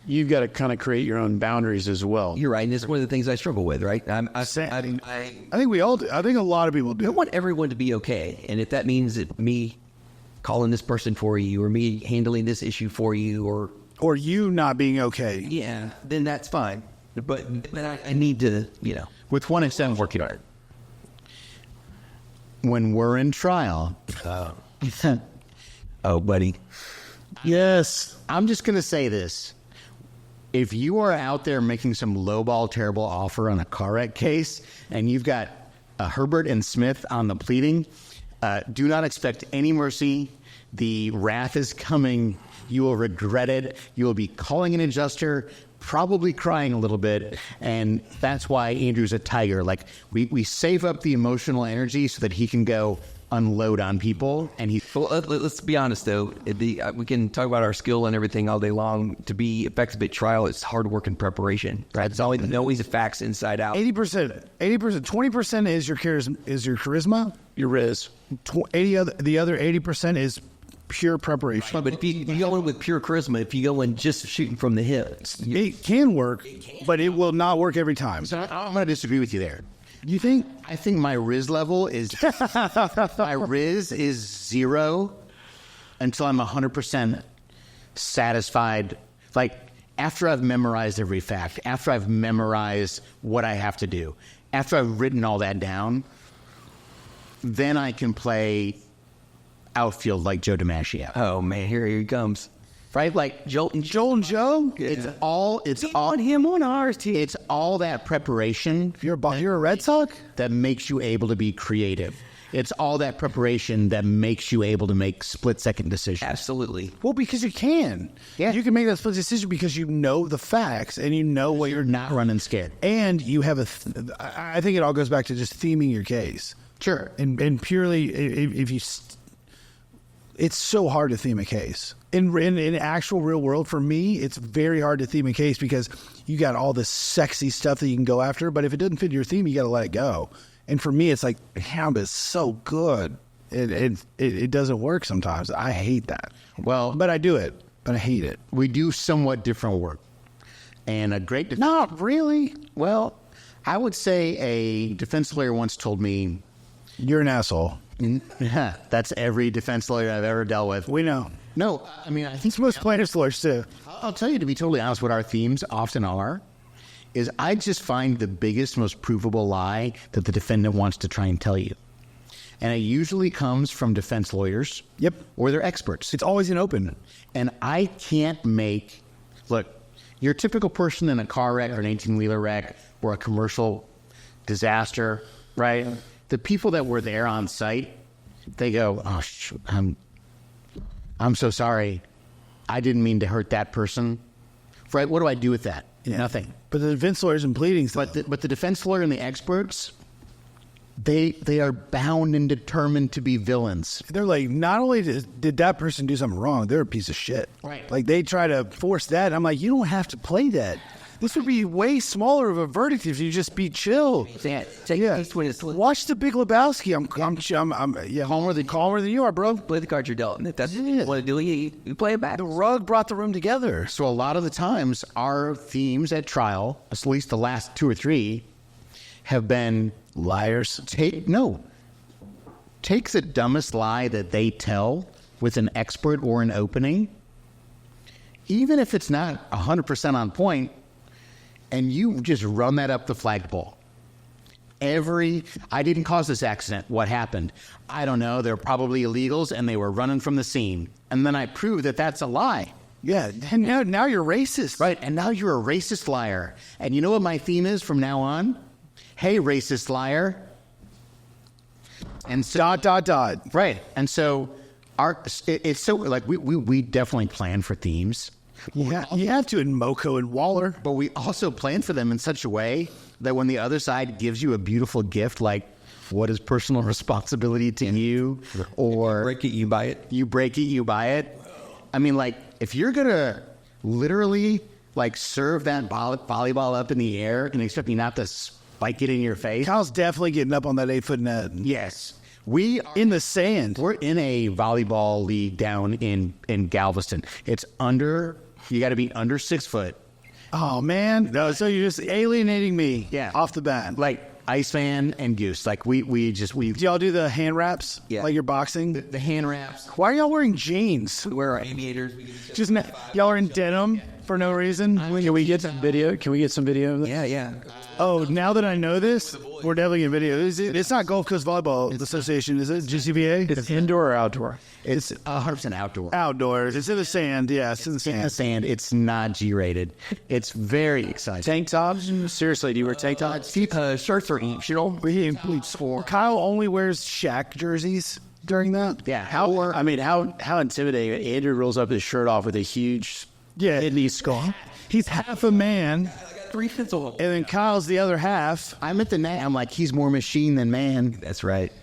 you've got to kind of create your own boundaries as well. You're right. And it's one of the things I struggle with, right? I think we all do. I think a lot of people do. want everyone to be okay. And if that means that me calling this person for you or me handling this issue for you Or you not being okay. yeah, then that's fine. But I need to, With one extent, working on it. When we're in trial, oh, buddy. Yes. I'm just going to say this. If you are out there making some lowball, terrible offer on a car wreck case and you've got Herbert and Smith on the pleading, do not expect any mercy. The wrath is coming. You will regret it. You will be calling an adjuster, probably crying a little bit. And that's why Andrew's a tiger. Like, we save up the emotional energy so that he can go unload on people. And Well, let's be honest, though. We can talk about our skill and everything all day long. To be effective at trial, it's hard work and preparation. Right? It's always the facts inside out. 80%. 20% is your charisma. Your Riz. The other 80% is pure preparation. But if you go in with pure charisma, if you go in just shooting from the hip, It can work, but it will not work every time. So I'm going to disagree with you there. You think? I think my Riz level is my Riz is 0 until I'm 100% satisfied. Like, after I've memorized every fact, after I've memorized what I have to do, after I've written all that down, then I can play outfield like Joe DiMaggio. oh man, here he comes. right? Like Joel and Joe. it's all him on ours team. it's all that preparation You're a Red Sox. that makes you able to be creative. It's all that preparation that makes you able to make split-second decisions. Absolutely. Well, because you can. Yeah. You can make that split decision because you know the facts and you know what You're not running scared. and you have I think it all goes back to just theming your case. Sure. And purely, if you, it's so hard to theme a case. In actual real world, for me, it's very hard to theme a case because you got all this sexy stuff that you can go after. But if it doesn't fit your theme, you got to let it go. And for me, it's like, Hound is so good. It doesn't work sometimes. I hate that. Well, But I do it. But I hate it. we do somewhat different work. And a great... Not really. Well, I would say a defense lawyer once told me, You're an asshole. that's every defense lawyer I've ever dealt with. We know. No, I mean, I think It's most plaintiffs' lawyers, too. I'll tell you, to be totally honest, what our themes often are is I just find the biggest, most provable lie that the defendant wants to try and tell you. And it usually comes from defense lawyers. Yep. Or they're experts. It's always an open. And I can't make... Look, your typical person in a car wreck or an 18-wheeler wreck or a commercial disaster, right? The people that were there on site, they go, oh, I'm so sorry. I didn't mean to hurt that person. Right? What do I do with that? Yeah. Nothing. But the defense lawyers and pleadings, But the defense lawyer and the experts, they are bound and determined to be villains. they're like, not only did that person do something wrong, they're a piece of shit. Right. Like, they try to force that. I'm like, you don't have to play that. This would be way smaller of a verdict if you just be chill. Take Yeah. each when it's Watch The Big Lebowski. I'm calmer than you are, bro. play the cards you're dealt. And if that's what you want to do, you play it back. The rug brought the room together. So a lot of the times, our themes at trial, at least the last 2 or 3, have been Liars. take the dumbest lie that they tell with an expert or an opening, even if it's not 100% on point, and you just run that up the flagpole. I didn't cause this accident. What happened? I don't know. They're probably illegals and they were running from the scene. And then I prove that that's a lie. Yeah. And now you're racist. Right. And now you're a racist liar. And you know what my theme is from now on? Hey, racist liar. And so, Dot. right. And so it's so like we definitely plan for themes. Yeah. You have to in Moco and Waller. But we also plan for them in such a way that when the other side gives you a beautiful gift, like what is personal responsibility to you, or Break it, you buy it. you break it, you buy it. I mean, like, if you're going to literally, like, serve that volleyball up in the air and expect me not to spike it in your face. Kyle's definitely getting up on that 8-foot net. Yes. We are In the sand. We're in a volleyball league down in Galveston. It's you got to be under 6 foot. Oh, man. No, so you're just alienating me. Yeah. Off the bat. Like Iceman and Goose. Like we Do y'all do the hand wraps? Yeah. Like you're boxing? the hand wraps. Why are y'all wearing jeans? We wear our aviators. We Just y'all are in denim for no reason? Can we get some video? Can we get some video of that? yeah. Oh, now that I know this, we're definitely getting video. It's not Gulf Coast Volleyball Association, is it? GCVA? It's indoor or outdoor? It's 100% outdoor. Outdoors. It's in the sand. Yeah, it's in the In the sand. sand. It's not G-rated. It's very exciting. Tank tops? Seriously, do you wear tank tops? Shirts are optional. Kyle only wears Shaq jerseys during that. Yeah. How intimidating. Andrew rolls up his shirt off with a huge kidney skull. He's half a man, 3 pencil holes. and then Kyle's the other half. I'm at the net. I'm like, he's more machine than man. That's right.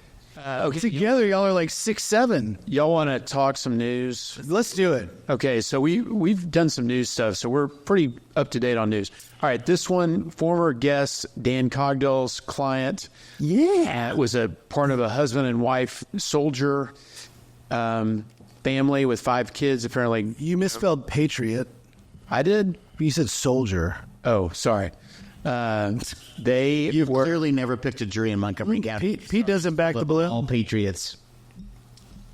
Okay, Together, y'all are like 6'7". y'all want to talk some news? Let's do it. Okay, so we've done some news stuff, so we're pretty up to date on news. All right, this one, former guest Dan Cogdell's client, was a part of a husband and wife soldier family with 5 kids. Apparently, You misspelled patriot. I did. You said soldier. Oh, sorry. You've clearly never picked a jury in Montgomery County. Pete doesn't back the balloon. All Patriots.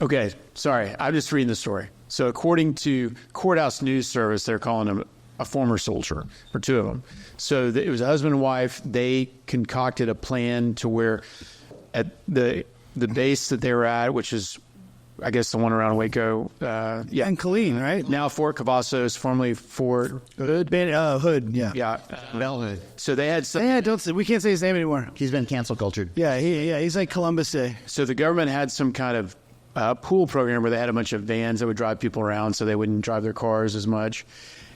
Okay, sorry. I'm just reading the story. So according to Courthouse News Service, they're calling him a former soldier, or 2 of them. So it was a husband and wife. They concocted a plan to where at the base that they were at, which is I guess the one around Waco. Yeah. And Killeen, right? Now Fort Cavazos, formerly Fort Hood. Hood, yeah. Yeah. Velvet. So they had some. Yeah, don't say, we can't say his name anymore. He's been cancel cultured. Yeah, he's like Columbus Day. So the government had some kind of pool program where they had a bunch of vans that would drive people around so they wouldn't drive their cars as much.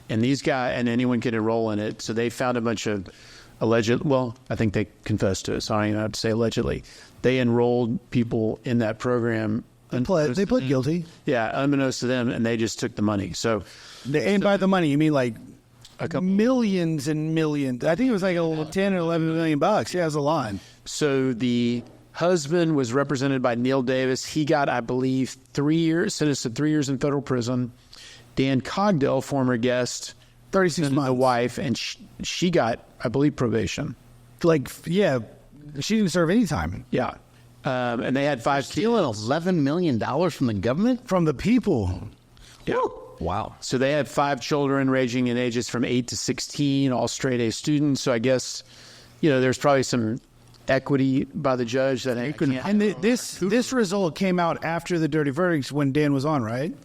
And these guys, and anyone could enroll in it. So they found a bunch of I think they confessed to it, so I don't even have to say allegedly. They enrolled people in that program. They pled guilty. Yeah, unbeknownst to them, and they just took the money. So, And by the money, you mean like millions and millions. I think it was like 10 or 11 million bucks. Yeah, it was a lot. So the husband was represented by Neil Davis. He got, I believe, 3 years, sentenced to 3 years in federal prison. Dan Cogdell, former guest, 36 months. the wife, and she got, I believe, probation. Like, yeah, she didn't serve any time. Yeah. And they had 5 kids. Stealing $11 million from the government? From the people. Yeah. Wow. So they had 5 children ranging in ages from 8 to 16, all straight A students. So I guess, there's probably some equity by the judge that And this result came out after the dirty verdicts when Dan was on, right?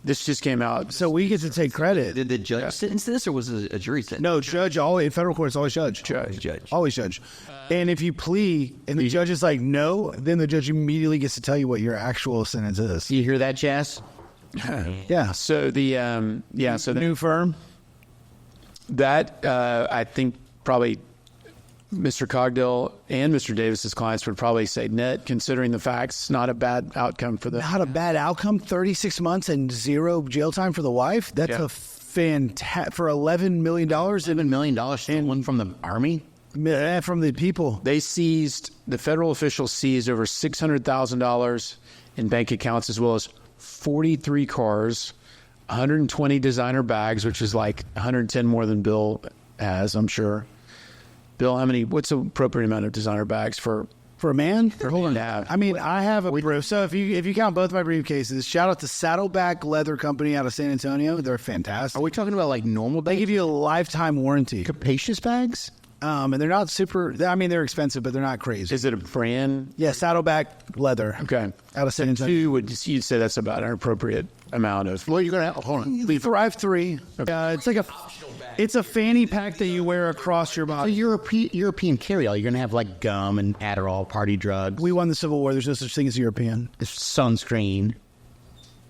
This just came out. So we get to take credit. Did the judge sentence this, or was it a jury sentence? No, judge, always, in federal court, it's always judge. Judge. Always judge. And if you plea and the judge is like, no, then the judge immediately gets to tell you what your actual sentence is. You hear that, Jazz? Yeah. So the New firm. that I think probably Mr. Cogdell and Mr. Davis's clients would probably say net, considering the facts, not a bad outcome for them. Not a bad outcome. 36 months and 0 jail time for the wife. That's a fantastic for $11 million. $7 million stolen from the army? From the people. The federal officials seized over $600,000 in bank accounts, as well as 43 cars, 120 designer bags, which is like 110 more than Bill has, I'm sure. Bill, what's the appropriate amount of designer bags for a man? Yeah. I mean, I have a brief. So if you count both my briefcases, shout out to Saddleback Leather Company out of San Antonio. They're fantastic. Are we talking about like normal bags? They give you a lifetime warranty. Capacious bags? And they're not super. I mean, they're expensive, but they're not crazy. Is it a brand? Yeah, Saddleback Leather. Okay. Out of San Antonio. You'd say that's about an appropriate amount of. Well, you're going to hold on. Thrive 3. It's like it's a fanny pack that you wear across your So body. European carry-all, you're going to have like gum and Adderall, party drugs. We won the Civil War. There's no such thing as European. Sunscreen.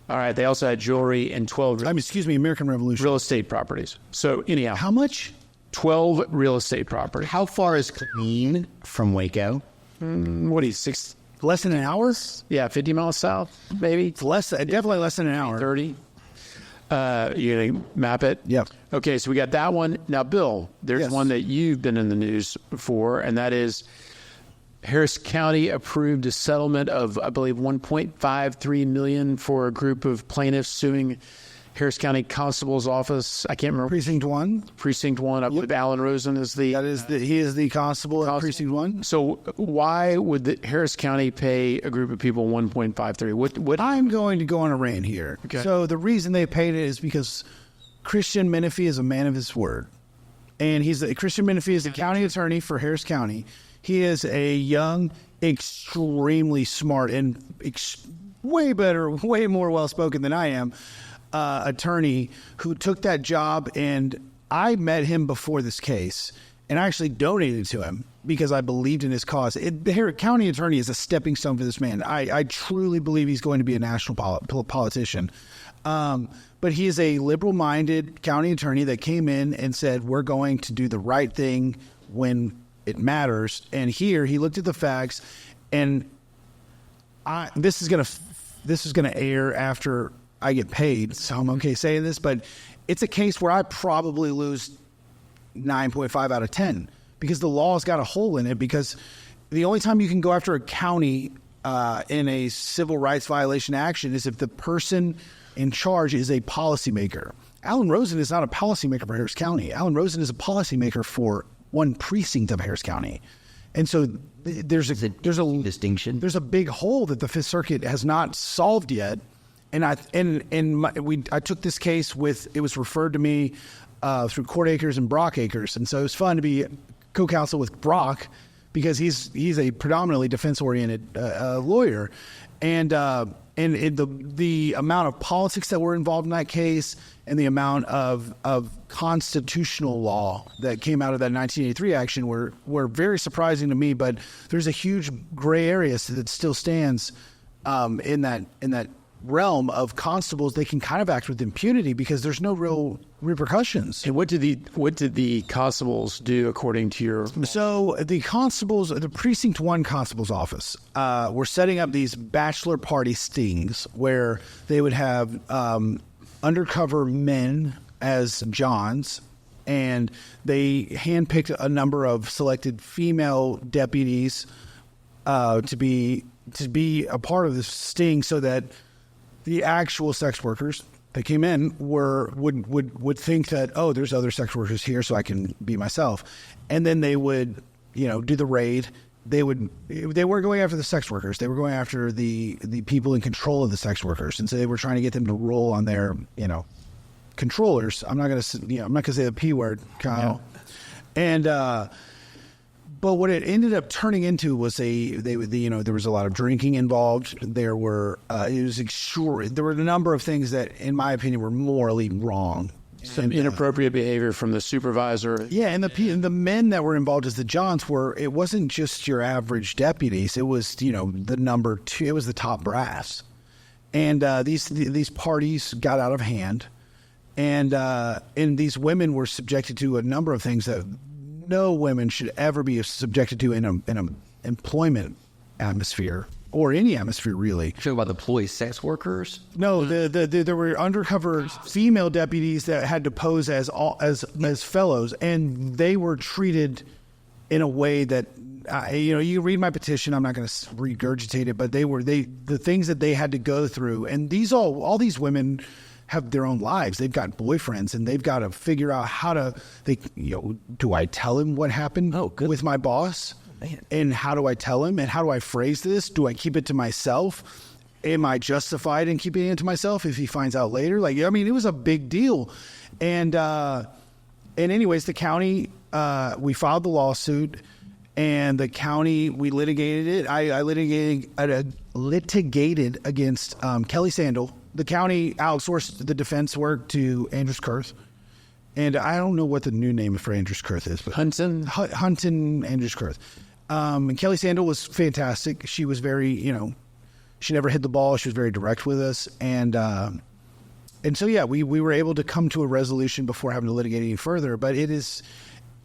All right. They also had jewelry and 12 American Revolution. real estate properties. So anyhow, How much? 12 real estate properties. How far is Killeen from Waco? What are you, 6? Less than an hour? Yeah, 50 miles south, maybe. It's definitely less than an hour. 30. You're going to map it? Yep. Okay, so we got that one. Now, Bill, there's Yes. one that you've been in the news for, and that is Harris County approved a settlement of, I believe, $1.53 million for a group of plaintiffs suing Harris County Constable's Office. I can't remember. Precinct 1. Precinct 1. I believe Alan Rosen is the... He is the constable at Precinct 1. So why would the Harris County pay a group of people 1.53? What? I'm going to go on a rant here. Okay. So the reason they paid it is because Christian Menifee is a man of his word. And Christian Menifee is the county attorney for Harris County. He is a young, extremely smart, and way more well-spoken than I am, attorney who took that job. And I met him before this case, and I actually donated to him because I believed in his cause. The Harris County attorney is a stepping stone for this man. I truly believe he's going to be a national politician. But he is a liberal-minded county attorney that came in and said, we're going to do the right thing when it matters. And here he looked at the facts, and this is gonna air after I get paid, so I'm okay saying this, but it's a case where I probably lose 9.5 out of 10 because the law's got a hole in it. Because the only time you can go after a county in a civil rights violation action is if the person in charge is a policymaker. Alan Rosen is not a policymaker for Harris County. Alan Rosen is a policymaker for one precinct of Harris County. And so there's a distinction. There's a big hole that the Fifth Circuit has not solved yet. And I took this case it was referred to me through Court Acres and Brock Acres. And so it was fun to be co-counsel with Brock because he's a predominantly defense-oriented lawyer. And and the amount of politics that were involved in that case, and the amount of constitutional law that came out of that 1983 action were very surprising to me. But there's a huge gray area that still stands in that realm of constables. They can kind of act with impunity because there's no real repercussions. And what did the constables do according to your? So the constables, the precinct 1 constable's office, were setting up these bachelor party stings where they would have undercover men as Johns, and they handpicked a number of selected female deputies to be a part of this sting, so that the actual sex workers that came in would think that, oh, there's other sex workers here, so I can be myself. And then they would, do the raid. They weren't going after the sex workers. They were going after the people in control of the sex workers. And so they were trying to get them to roll on their, controllers. I'm not going to say the P word, Kyle. Yeah. And, but what it ended up turning into was there was a lot of drinking involved. There were a number of things that, in my opinion, were morally wrong. Some inappropriate behavior from the supervisor. Yeah, and the men that were involved as the Johns it wasn't just your average deputies. It was, the number 2. It was the top brass. And these parties got out of hand. And these women were subjected to a number of things that no women should ever be subjected to in an employment atmosphere, or any atmosphere, really. You're talking about the employee sex workers? No, there were undercover female deputies that had to pose as fellows, and they were treated in a way that, you read my petition. I'm not going to regurgitate it, but the things that they had to go through, and all these women have their own lives. They've got boyfriends, and they've got to figure out how to. Do I tell him what happened with my boss? Man. And how do I tell him? And how do I phrase this? Do I keep it to myself? Am I justified in keeping it to myself if he finds out later? It was a big deal. And anyways, the county, we filed the lawsuit, and the county, we litigated it. I litigated against Kelly Sandel. The county outsourced the defense work to Andrews Kurth. And I don't know what the new name for Andrews Kurth is, but Hunton Andrews Kurth. And Kelly Sandel was fantastic. She was very, she never hit the ball. She was very direct with us. And so, yeah, we were able to come to a resolution before having to litigate any further. But it is,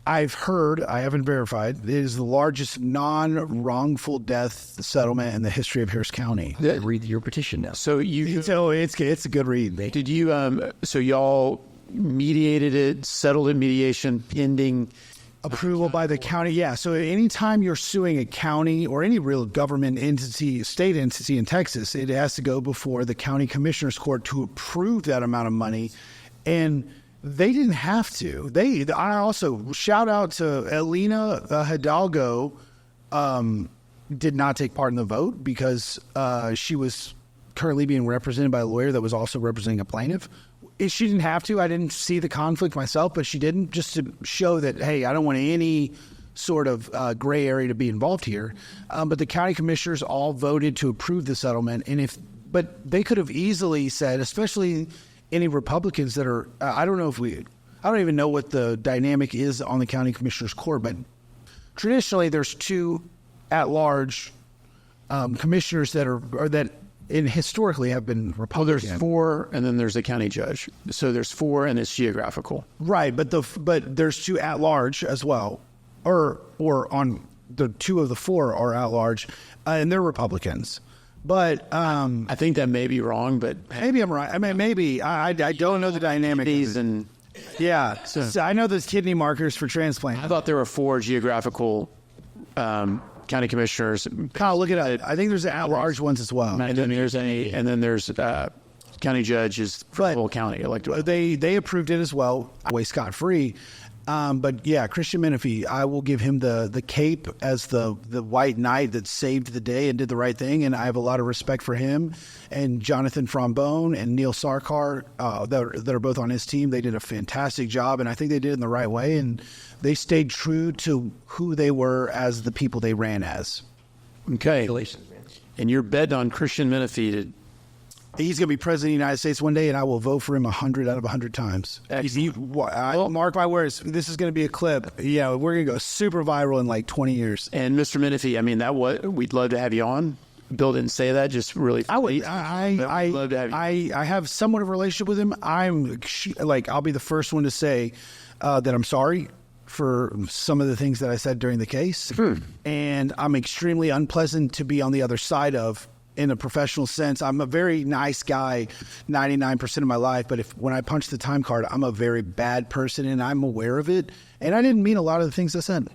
I've heard, I haven't verified, it is the largest non-wrongful death settlement in the history of Harris County. Read your petition now. So it's a good read. Did you, so y'all mediated it, settled in mediation, pending approval by the county? Yeah. So anytime you're suing a county or any real government entity, state entity in Texas, it has to go before the county commissioner's court to approve that amount of money. And they didn't have to. I also shout out to Elena Hidalgo. Did not take part in the vote because she was currently being represented by a lawyer that was also representing a plaintiff. She didn't have to. I didn't see the conflict myself, but she didn't, just to show that, hey, I don't want any sort of gray area to be involved here. But the county commissioners all voted to approve the settlement, but they could have easily said, especially any Republicans that are, I don't even know what the dynamic is on the county commissioner's court, but traditionally there's 2 at-large commissioners that historically have been Republican. Well, there's 4, and then there's a county judge. So there's 4, and it's geographical. Right, but there's 2 at-large as well, or on the 2 of the 4 are at-large, and they're Republicans. But I think that may be wrong, but maybe I'm right. I mean, maybe I don't know the dynamic. And yeah, so I know those kidney markers for transplant. I thought there were 4 geographical county commissioners. Kyle, look it up. I think there's at-large ones as well. And then there's county judges for the whole county elected. They approved it as well. Way scot-free. But yeah, Christian Menefee, I will give him the cape as the white knight that saved the day and did the right thing, and I have a lot of respect for him. And Jonathan Frombone and Neil Sarkar, that are both on his team, they did a fantastic job, and I think they did it in the right way, and they stayed true to who they were as the people they ran as. Okay. Congratulations, man. And you're betting on Christian Menefee He's going to be president of the United States one day, and I will vote for him 100 out of 100 times. Mark my words. This is going to be a clip. Yeah, we're going to go super viral in like 20 years. And Mr. Menifee, I mean, we'd love to have you on. Bill didn't say that, just really. I would. We'd love to have you. I have somewhat of a relationship with him. I'll be the first one to say that I'm sorry for some of the things that I said during the case, and I'm extremely unpleasant to be on the other side of. In a professional sense, I'm a very nice guy 99% of my life, but when I punch the time card, I'm a very bad person, and I'm aware of it, and I didn't mean a lot of the things I said.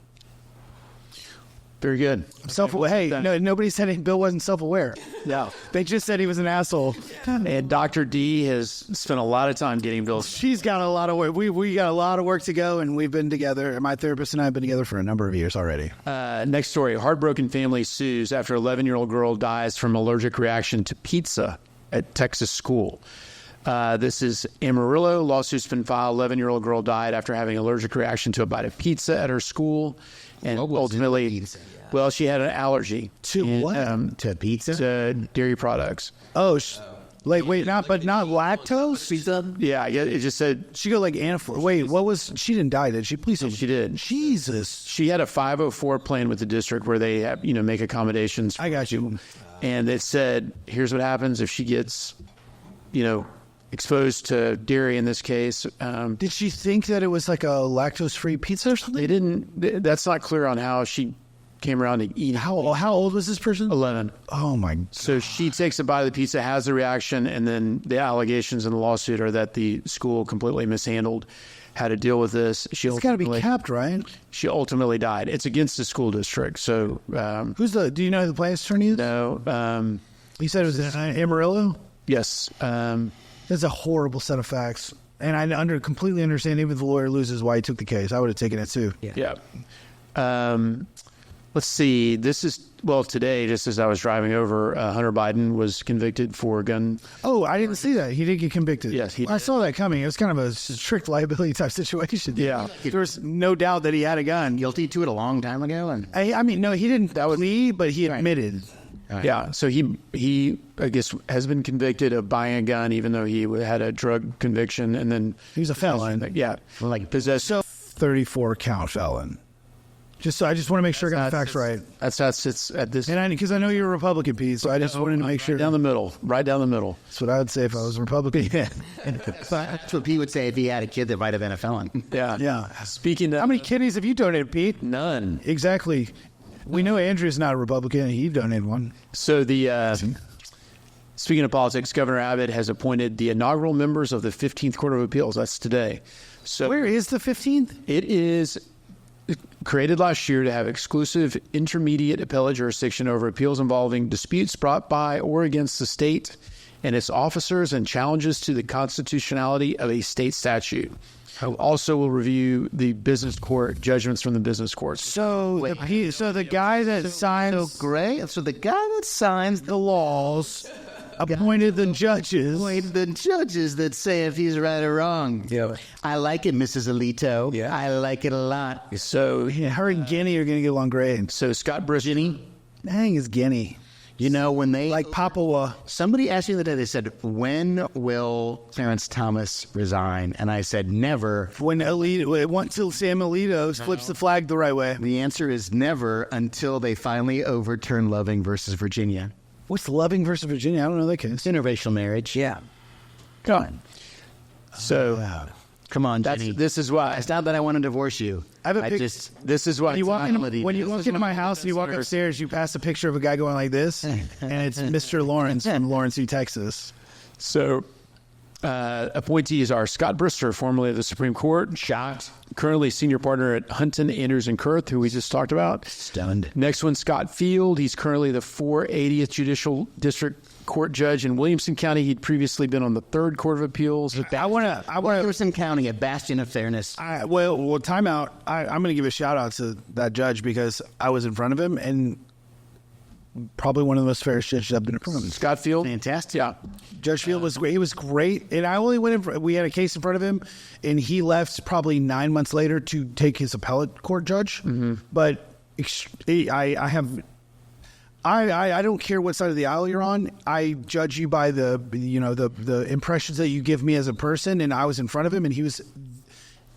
Very good. Self-aware. Hey, no, nobody said Bill wasn't self-aware. No. They just said he was an asshole. And Dr. D has spent a lot of time getting Bill. She's got a lot of work. We got a lot of work to go, and we've been together. My therapist and I have been together for a number of years already. Next story. Heartbroken family sues after 11-year-old girl dies from allergic reaction to pizza at Texas school. This is Amarillo. Lawsuit's been filed. 11-year-old girl died after having an allergic reaction to a bite of pizza at her school. And ultimately, well, she had an allergy. To what? To pizza? To dairy products. Oh, wait, not lactose? Pizza? Yeah, it just said... She got like anaphylactic. Wait, she didn't die, did she? Please tell me. She did. Jesus. She had a 504 plan with the district where they have, make accommodations. I got you. And it said, here's what happens if she gets, exposed to dairy in this case. Did she think that it was like a lactose-free pizza or something? They didn't. That's not clear on how she came around to eat. How old was this person? 11. Oh my God. So she takes a bite of the pizza, has a reaction, and then the allegations in the lawsuit are that the school completely mishandled how to deal with this. It's got to be capped, right? She ultimately died. It's against the school district. So do you know who the plaintiff's attorney is? No. He said it was in Amarillo? Yes. That's a horrible set of facts. And I completely understand even if the lawyer loses why he took the case. I would have taken it too. Yeah. Let's see. This is, today, just as I was driving over, Hunter Biden was convicted for gun. Oh, I didn't see that. He did get convicted. Yes. I saw that coming. It was kind of a strict liability type situation. Yeah. There was no doubt that he had a gun. Guilty to it a long time ago? And I mean, no, he didn't plea, but he admitted. Right. Yeah, so he I guess has been convicted of buying a gun, even though he had a drug conviction, and then he was a felon. Yeah, possessed 34 count felon. I just want to make sure I got the facts right. That's how it sits at this. And because I know you're a Republican, Pete, so I just wanted to make sure. Right down the middle. That's what I would say if I was a Republican. Yeah. That's what Pete would say if he had a kid that might have been a felon. Yeah. Speaking of, how many kidneys have you donated, Pete? None. Exactly. We know Andrew's not a Republican. He donated one. So speaking of politics, Governor Abbott has appointed the inaugural members of the 15th Court of Appeals. That's today. So where is the 15th? It is created last year to have exclusive intermediate appellate jurisdiction over appeals involving disputes brought by or against the state and its officers and challenges to the constitutionality of a state statute. Also will review the business court judgments from the business courts. So the guy that signs So the guy that signs the laws appointed the judges. The judges that say if he's right or wrong. Yeah. I like it, Mrs. Alito. Yeah. I like it a lot. So her and Guinea are going to get along great. So Scott Bristol. Dang, is Guinea. When they... Like Papua. Somebody asked me the other day, they said, when will Clarence Thomas resign? And I said, never. Until Sam Alito flips the flag the right way. The answer is never until they finally overturn Loving versus Virginia. What's Loving versus Virginia? I don't know that case. It's interracial marriage. Yeah. Come on. So... Come on, Jenny. This is why. It's not that I want to divorce you. This is why. When you walk into my house and you walk upstairs, you pass a picture of a guy going like this, and it's Mr. Lawrence from Lawrence, Texas. So, appointees are Scott Brister, formerly of the Supreme Court, currently senior partner at Hunton, Andrews, and Kurth, who we just talked about. Stunned. Next one, Scott Field. He's currently the 480th Judicial District Court judge in Williamson County. He'd previously been on the 3rd Court of Appeals. Williamson County, a bastion of fairness. Time out. I'm going to give a shout out to that judge because I was in front of him and probably one of the most fairest judges I've been in front of him. Scott Field. Fantastic. Yeah. Judge Field was great. He was great. And I only went in, we had a case in front of him and he left probably 9 months later to take his appellate court judge. Mm-hmm. But I don't care what side of the aisle you're on. I judge you by the impressions that you give me as a person. And I was in front of him, and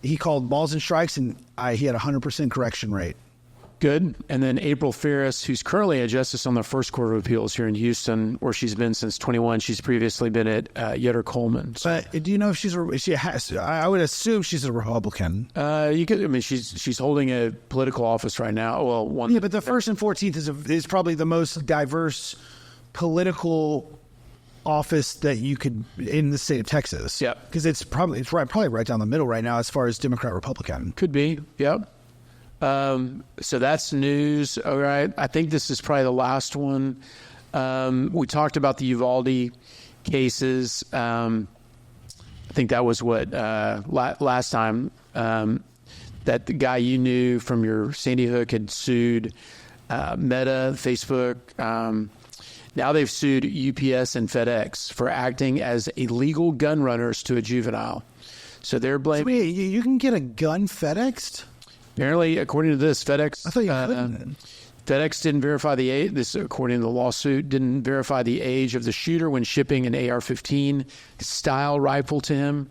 he called balls and strikes, and he had 100% correction rate. Good. And then April Ferris, who's currently a justice on the First Court of Appeals here in Houston, where she's been since 21. She's previously been at Yetter-Coleman. So, But do you know if I would assume she's a Republican. she's holding a political office right now. Well, Yeah, but the 1st and 14th is probably the most diverse political office that you could in the state of Texas. Yeah. Because it's probably right down the middle right now as far as Democrat Republican. Could be. Yep. So that's news. All right. I think this is probably the last one. We talked about the Uvalde cases. I think that was last time that the guy you knew from your Sandy Hook had sued Meta, Facebook. Now they've sued UPS and FedEx for acting as illegal gun runners to a juvenile. So they're blaming. Wait, you can get a gun FedExed? Apparently, according to this, FedEx. I thought you couldn't. FedEx didn't verify the age. This, according to the lawsuit, didn't verify the age of the shooter when shipping an AR-15 style rifle to him.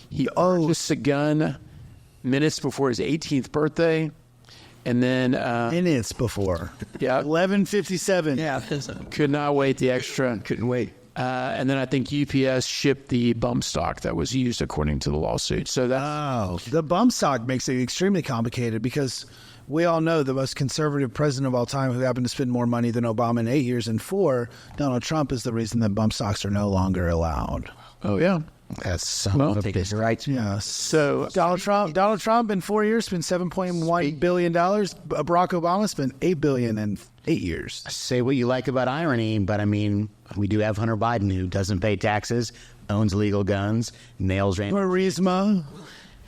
He purchased a gun minutes before his 18th birthday, and then Minutes before. Yeah, 11:57. Yeah. could not wait the extra. Couldn't wait. And then I think UPS shipped the bump stock that was used according to the lawsuit. So that The bump stock makes it extremely complicated because we all know the most conservative president of all time who happened to spend more money than Obama in 8 years and 4, Donald Trump, is the reason that bump stocks are no longer allowed. oh yeah. That's Take his rights. Yeah. So Donald Trump in 4 years spent $7.1 billion. Barack Obama spent $8 billion in 8 years. Say what you like about irony, but I mean, we do have Hunter Biden who doesn't pay taxes, owns illegal guns, nails Charisma.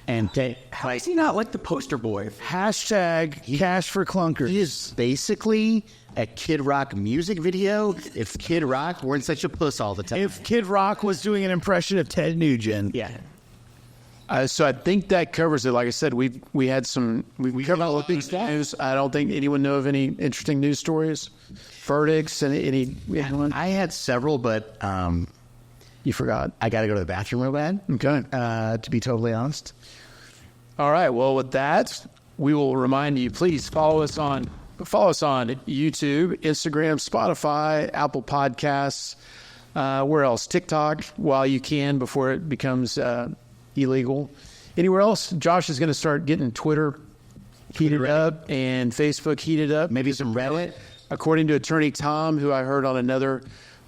and How is he not like the poster boy? Hashtag cash for clunkers. he is basically a Kid Rock music video. If Kid Rock weren't such a puss all the time. If Kid Rock was doing an impression of Ted Nugent. Yeah. So I think that covers it. Like I said, we covered all the big news. I don't think anyone know of any interesting news stories, verdicts, and anyone. I had several, but You forgot. I got to go to the bathroom real bad. Okay. To be totally honest. All right. Well, with that, we will remind you, please follow us on YouTube, Instagram, Spotify, Apple Podcasts, where else? TikTok, while you can before it becomes illegal. Anywhere else? Josh is going to start getting Twitter heated up and Facebook heated up. Maybe some Reddit. According to attorney Tom, who I heard on another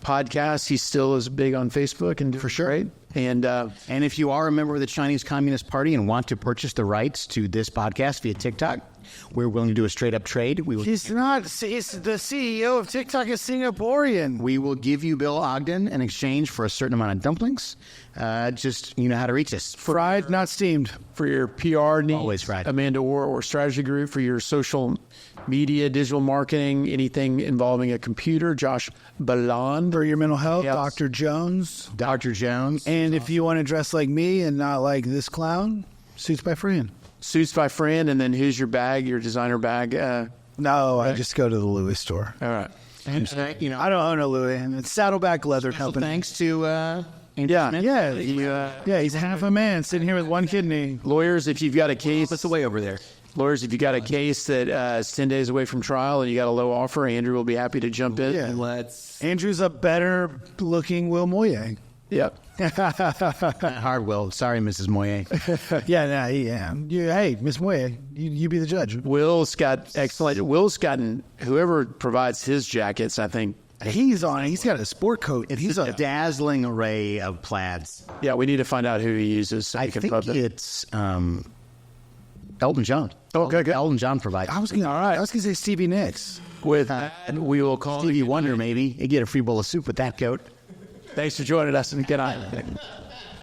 podcast, he still is big on Facebook and for sure. Right? And if you are a member of the Chinese Communist Party and want to purchase the rights to this podcast via TikTok, we're willing to do a straight up trade. He's not. He's the CEO of TikTok is Singaporean. We will give you Bill Ogden in exchange for a certain amount of dumplings. Just, you know how to reach us. Fried, not steamed. for your PR needs, Always fried. Amanda Orr or Strategy Group for your social media, digital marketing, anything involving a computer, Josh Balan. For your mental health, Yes. Dr. Jones. Dr. Jones. And if you want to dress like me and not like this clown, Suits by Fran. Suits by Fran, and then who's your bag, your designer bag? No, I just go to the Louis store. All right. And, you know, I don't own a Louis. It's Saddleback Leather special Company. thanks to Andrew Yeah, Smith. yeah, he's half a man sitting here with one kidney. Lawyers, if you've got a case, That's the way over there. lawyers, if you got a case that is 10 days away from trial and you got a low offer, Andrew will be happy to jump in. Yeah. Let's. Andrew's a better looking Will Moyer. Yep. Hard will. Sorry, Mrs. Moyer. Hey, Miss Moyer, you be the judge. Will's got excellent. Will's gotten whoever provides his jackets, I think. He's on. He's got a sport coat. It's He's a dazzling array of plaids. Yeah, we need to find out who he uses. So I we can think pub it. it's Elton John. Okay, good. Elton John provides. I was gonna say Stevie Nicks. With that, we will call Stevie Wonder, maybe. You get a free bowl of soup with that coat. Thanks for joining us, and good night.